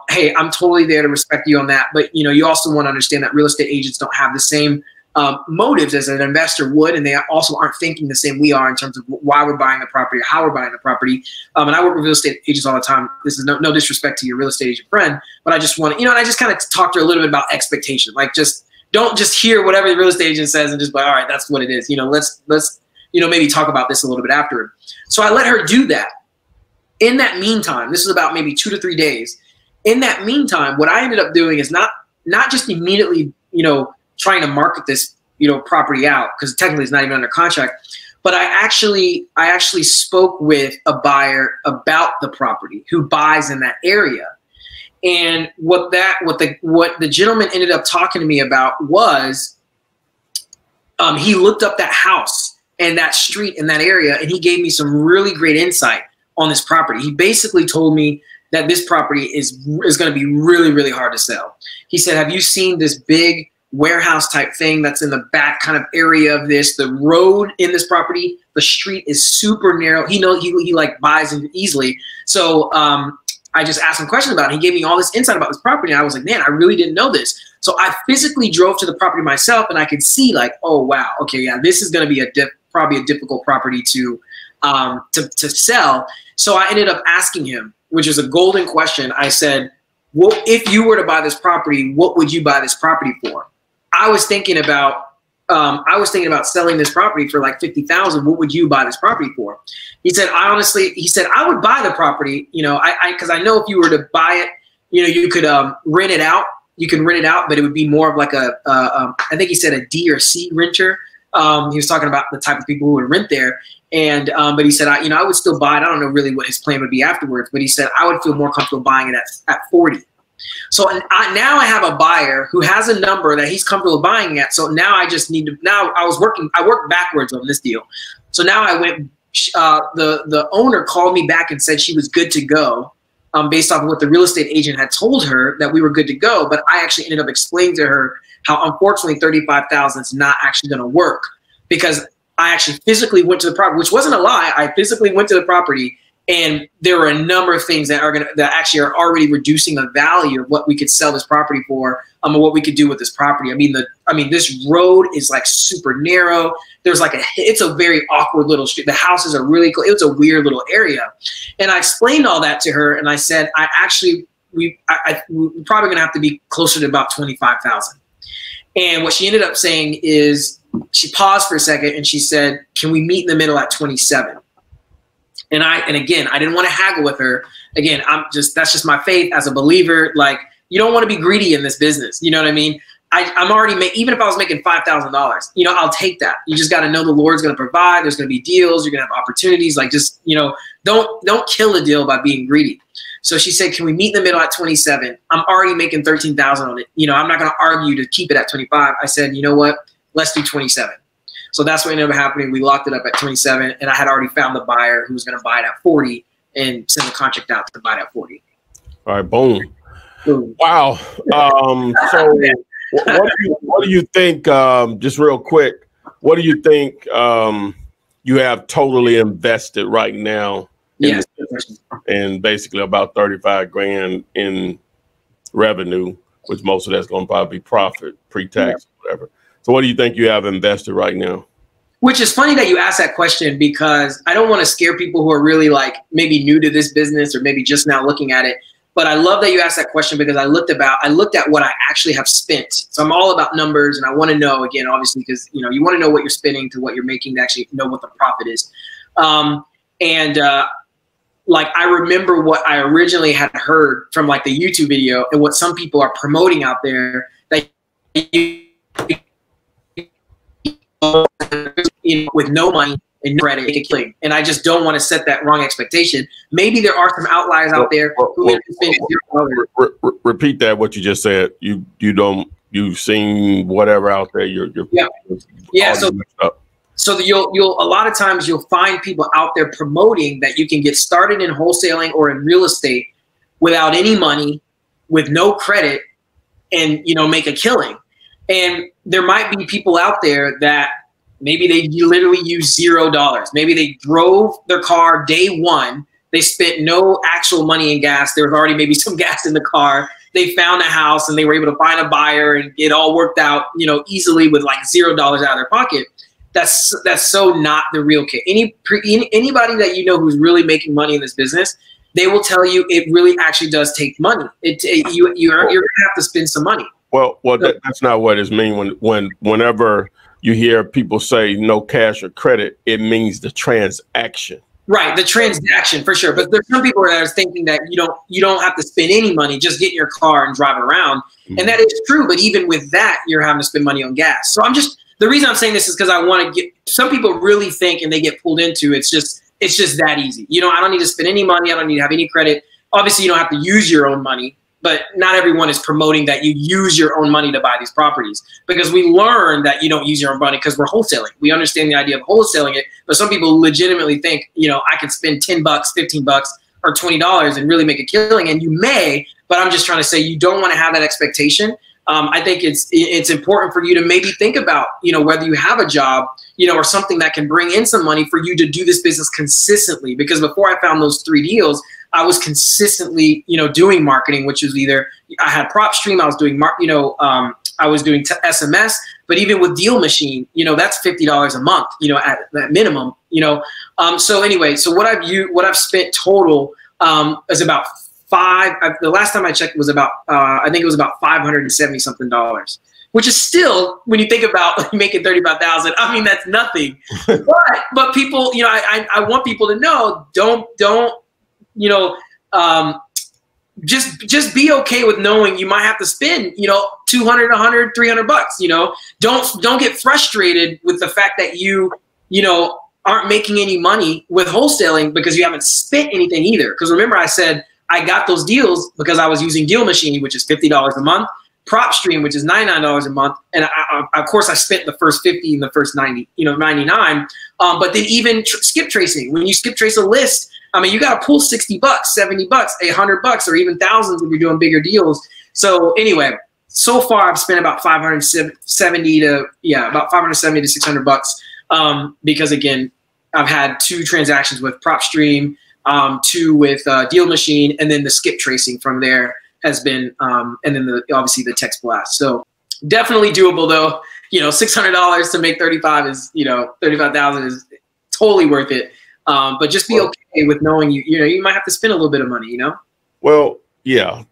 Speaker 1: hey, I'm totally there to respect you on that, but you also want to understand that real estate agents don't have the same motives as an investor would, and they also aren't thinking the same we are in terms of why we're buying the property or how we're buying the property. And I work with real estate agents all the time. This is no disrespect to your real estate agent friend, but I just want to, and I just kind of talked to her a little bit about expectation. Like, don't just hear whatever the real estate agent says and just be like, all right, that's what it is. Let's maybe talk about this a little bit after. So I let her do that. In that meantime, this is about maybe 2 to 3 days. In that meantime, what I ended up doing is not just immediately, trying to market this, property out, because technically it's not even under contract, but I actually spoke with a buyer about the property who buys in that area. And what the gentleman ended up talking to me about was, he looked up that house and that street in that area, and he gave me some really great insight on this property. He basically told me that this property is going to be really, really hard to sell. He said, have you seen this big warehouse type thing that's in the back kind of area of this? The road in this property, the street is super narrow. He like buys it easily. So I just asked him questions about it. He gave me all this insight about this property, and I was like, man, I really didn't know this. So I physically drove to the property myself, and I could see like, oh wow, okay, yeah, this is going to be probably a difficult property to sell. So I ended up asking him, which is a golden question. I said, well, if you were to buy this property, what would you buy this property for? I was thinking about selling this property for like $50,000. What would you buy this property for? He said, I would buy the property, because I know if you were to buy it, you could rent it out. You can rent it out, but it would be more of like I think he said a D or C renter. He was talking about the type of people who would rent there. And but he said, I would still buy it. I don't know really what his plan would be afterwards, but he said I would feel more comfortable buying it at 40. So now I have a buyer who has a number that he's comfortable buying at. So now I just need to. Now I worked backwards on this deal. So now I went. The owner called me back and said she was good to go, based off of what the real estate agent had told her, that we were good to go. But I actually ended up explaining to her how unfortunately $35,000 is not actually going to work, because I actually physically went to the property, which wasn't a lie. I physically went to the property, and there were a number of things that actually are already reducing the value of what we could sell this property for, and what we could do with this property. I mean, this road is like super narrow. There's like it's a very awkward little street. The houses are really cool. It was a weird little area, and I explained all that to her, and I said, we're probably gonna have to be closer to about $25,000. And what she ended up saying is, she paused for a second and she said, can we meet in the middle at 27? And again, I didn't want to haggle with her. Again, that's just my faith as a believer. Like, you don't want to be greedy in this business. You know what I mean? I'm already even if I was making $5,000, I'll take that. You just got to know the Lord's going to provide. There's going to be deals. You're going to have opportunities. Like, just, don't kill a deal by being greedy. So she said, can we meet in the middle at 27? I'm already making $13,000 on it. I'm not going to argue to keep it at 25. I said, you know what? Let's do 27. So that's what ended up happening. We locked it up at 27, and I had already found the buyer who was going to buy it at 40 and send the contract out to buy it at 40.
Speaker 2: All right, boom. Wow. So what do you think, just real quick, what do you think you have totally invested right now in basically about 35 grand in revenue, which most of that's going to probably be profit, pre-tax, whatever. So what do you think you have invested right now?
Speaker 1: Which is funny that you asked that question, because I don't want to scare people who are really like maybe new to this business or maybe just now looking at it. But I love that you asked that question, because I looked at what I actually have spent. So I'm all about numbers, and I want to know, again, obviously, because you want to know what you're spending to what you're making to actually know what the profit is. like I remember what I originally had heard from like the YouTube video and what some people are promoting out there that you know, with no money and no credit, make a killing. And I just don't want to set that wrong expectation. Maybe there are some outliers out there who
Speaker 2: repeat that what you just said. You've seen whatever out there.
Speaker 1: Yeah. So you'll a lot of times you'll find people out there promoting that you can get started in wholesaling or in real estate without any money, with no credit, and make a killing. And there might be people out there that maybe they literally use $0. Maybe they drove their car day one. They spent no actual money in gas. There was already maybe some gas in the car. They found a house and they were able to find a buyer and it all worked out, easily with like $0 out of their pocket. That's so not the real case. Anybody that who's really making money in this business, they will tell you it really actually does take money. You're gonna have to spend some money.
Speaker 2: Well, that's not what it means whenever you hear people say no cash or credit, it means the transaction.
Speaker 1: Right, the transaction for sure. But there's some people that are thinking that you don't have to spend any money, just get in your car and drive around. Mm-hmm. And that is true, but even with that, you're having to spend money on gas. So the reason I'm saying this is because I want to get, some people really think and they get pulled into it's just that easy. I don't need to spend any money, I don't need to have any credit. Obviously you don't have to use your own money, but not everyone is promoting that you use your own money to buy these properties, because we learn that you don't use your own money because we're wholesaling. We understand the idea of wholesaling it, but some people legitimately think, I could spend $10, $15 or $20 and really make a killing. And you may, but I'm just trying to say you don't want to have that expectation. I think it's important for you to maybe think about, whether you have a job, or something that can bring in some money for you to do this business consistently. Because before I found those 3 deals, I was consistently, doing marketing, which was either I had PropStream, I was doing, I was doing SMS, but even with Deal Machine, that's $50 a month, at minimum, So anyway, so what I've spent total is about the last time I checked was about, I think it was about $570 something, which is still, when you think about making $35,000, I mean, that's nothing. but people, I want people to know, don't, just be okay with knowing you might have to spend, $200, $100, $300, don't get frustrated with the fact that you aren't making any money with wholesaling because you haven't spent anything either. Because remember I said, I got those deals because I was using Deal Machine, which is $50 a month, PropStream, which is $99 a month, and of course I spent the first 50 and the first 90, 99. But then even skip tracing, when you skip trace a list, I mean, you got to pull $60, $70, $100, or even thousands if you're doing bigger deals. So anyway, so far I've spent about $570 to $600, because again, I've had 2 transactions with PropStream, 2 with Deal Machine, and then the skip tracing from there has been, and then obviously the text blast. So definitely doable though. $600 to make 35 is, 35,000 is totally worth it. But just be okay with knowing you might have to spend a little bit of money,
Speaker 2: Well, yeah,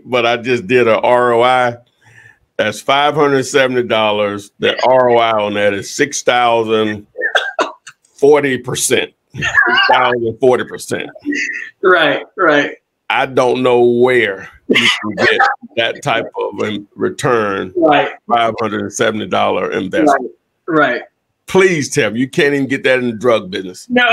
Speaker 2: but I just did a ROI. That's $570. The ROI on that is 6,040%. 6,040%.
Speaker 1: Right.
Speaker 2: I don't know where you can get that type of return.
Speaker 1: Right.
Speaker 2: $570 investment.
Speaker 1: Right.
Speaker 2: Please tell me you can't even get that in the drug business.
Speaker 1: No.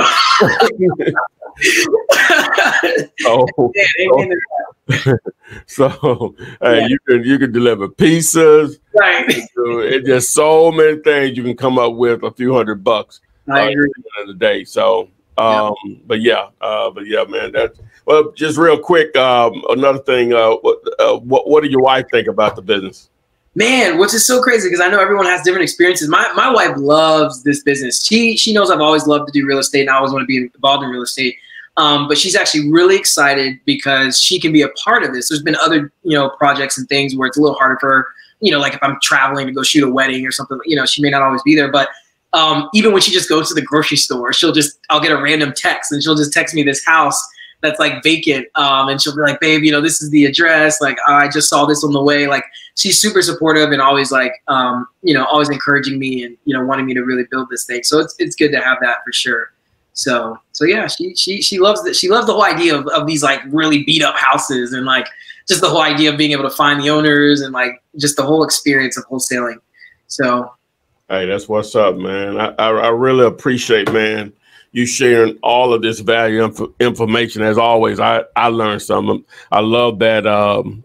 Speaker 2: So you can deliver pizzas.
Speaker 1: Right.
Speaker 2: It's just so many things you can come up with a few $100
Speaker 1: I agree.
Speaker 2: at the end of the day. So but yeah, man. Well, just real quick. Another thing. What do your wife think about the business?
Speaker 1: Man, which is so crazy because I know everyone has different experiences. My wife loves this business. She knows I've always loved to do real estate and I always want to be involved in real estate. But she's actually really excited because she can be a part of this. There's been other, projects and things where it's a little harder for her, like if I'm traveling to go shoot a wedding or something, she may not always be there. But even when she just goes to the grocery store, I'll get a random text and she'll just text me this house that's like vacant. And she'll be like, babe, this is the address. Like, I just saw this on the way. Like, she's super supportive and always like, always encouraging me and, wanting me to really build this thing. So it's good to have that for sure. So yeah, she loves that. She loves the whole idea of these like really beat up houses, and like just the whole idea of being able to find the owners, and like just the whole experience of wholesaling. So,
Speaker 2: hey, that's what's up, man. I really appreciate, man, you sharing all of this value information. As always, I learned something. I love that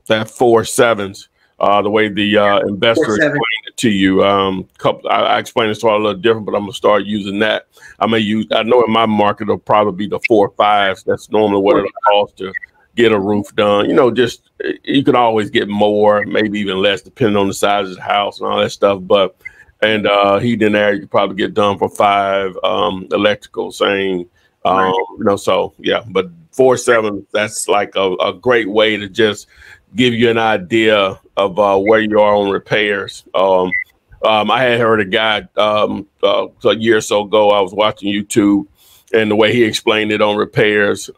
Speaker 2: that 4 7s. The way the investor explained it to you. I explained it to a little different, but I'm gonna start using that. I know in my market it'll probably be the 4 5s. That's normally what it'll cost to get a roof done. You know, just you can always get more, maybe even less, depending on the size of the house and all that stuff. But heating and air you could probably get done for 5. Electrical, same. You know, so yeah. But 4 7, that's like a great way to just give you an idea of where you are on repairs. I had heard a guy a year or so ago. I was watching YouTube, and the way he explained it on repairs,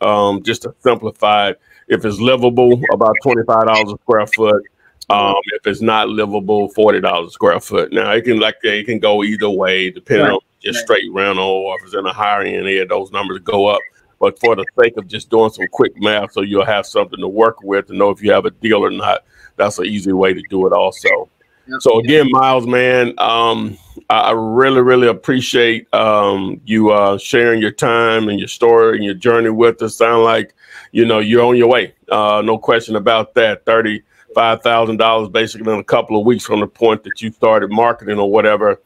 Speaker 2: just to simplify it, if it's livable, about $25 a square foot. If it's not livable, $40 a square foot. Now it can go either way, depending on just straight rental, or if it's in a higher end area, those numbers go up. But for the sake of just doing some quick math, so you'll have something to work with to know if you have a deal or not, that's an easy way to do it also. Yep. So again, Myles, man, I really, really appreciate you sharing your time and your story and your journey with us. Sound like, you know, you're on your way. No question about that. $35,000 basically in a couple of weeks from the point that you started marketing or whatever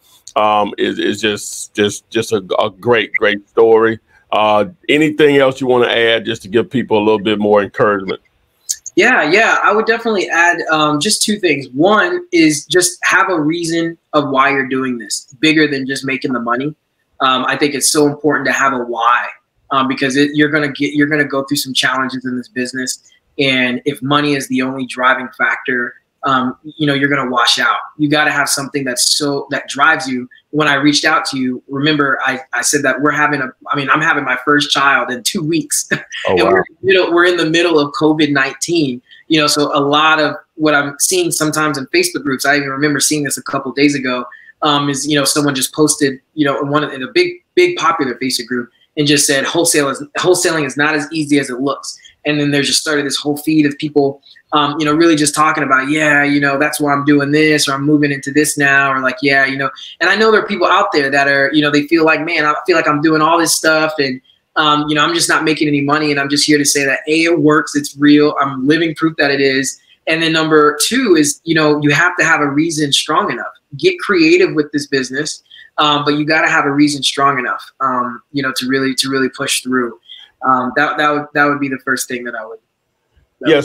Speaker 2: is just a great story. Anything else you want to add just to give people a little bit more encouragement?
Speaker 1: Yeah, I would definitely add just 2 things. One is just have a reason of why you're doing this, bigger than just making the money. I think it's so important to have a why, because you're gonna go through some challenges in this business, and if money is the only driving factor, you know, you're gonna wash out. You got to have something that drives you. When I reached out to you, remember I said that I'm having my first child in 2 weeks. Oh, and wow. we're in the middle of COVID-19, you know, so a lot of what I'm seeing sometimes in Facebook groups, I even remember seeing this a couple days ago, is, you know, someone just posted, you know, in a big popular Facebook group, and just said wholesaling is not as easy as it looks. And then there's just started this whole feed of people, you know, really just talking about, yeah, you know, that's why I'm doing this, or I'm moving into this now, or like, yeah, you know. And I know there are people out there that are, you know, they feel like, man, I feel like I'm doing all this stuff, and you know, I'm just not making any money. And I'm just here to say that A, it works, it's real, I'm living proof that it is. And then number 2 is, you know, you have to have a reason strong enough. Get creative with this business, but you got to have a reason strong enough, you know, to really push through. That would be the first thing that I would.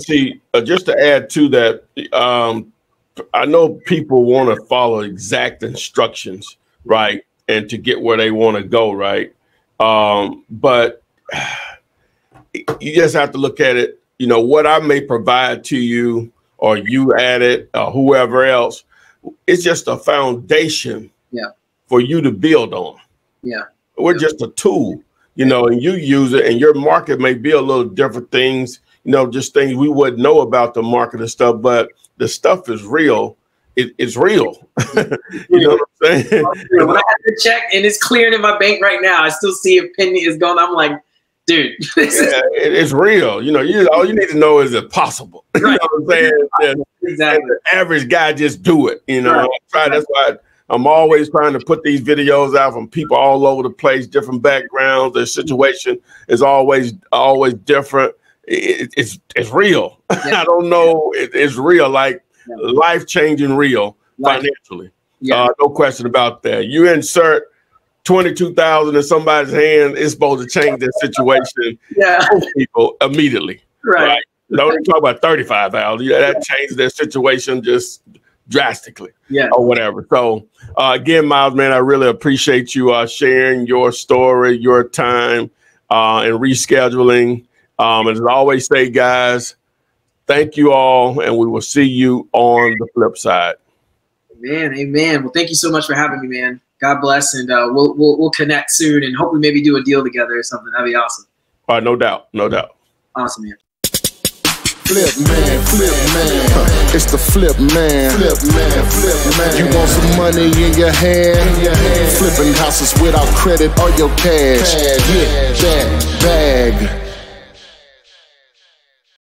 Speaker 2: See, just to add to that, I know people want to follow exact instructions, right, and to get where they want to go, right. But you just have to look at it. You know, what I may provide to you, or you add it, or whoever else, it's just a foundation for you to build on. We're just a tool, you know, and you use it, and your market may be a little different things, you know, just things we wouldn't know about the market and stuff, but the stuff is real. It's real. You know what I'm saying?
Speaker 1: When I have to check and it's clearing in my bank right now, I still see a penny is going. I'm like, dude,
Speaker 2: it's real. You know, all you need to know is it possible. Right. You know what I'm saying?
Speaker 1: Exactly.
Speaker 2: And the average guy just do it. You know, that's why I'm always trying to put these videos out from people all over the place, different backgrounds. Their situation is always different. It's real. I don't know. It's real, like life-changing real financially. No question about that. You insert $22,000 in somebody's hand, it's supposed to change their situation. People immediately. Right. Don't even talk about $35,000. That changes their situation just drastically. Or whatever. So again, Myles, man, I really appreciate you sharing your story, your time, and rescheduling. As I always say, guys, thank you all, and we will see you on the flip side.
Speaker 1: Amen. Well, thank you so much for having me, man. God bless, and we'll connect soon, and hopefully maybe do a deal together or something. That'd be awesome.
Speaker 2: All right, no doubt.
Speaker 1: Awesome, man.
Speaker 3: flip man, flip man. It's the flip man, flip man, flip man. You want some money in your hand? Flipping houses without credit or your cash. Get that bag.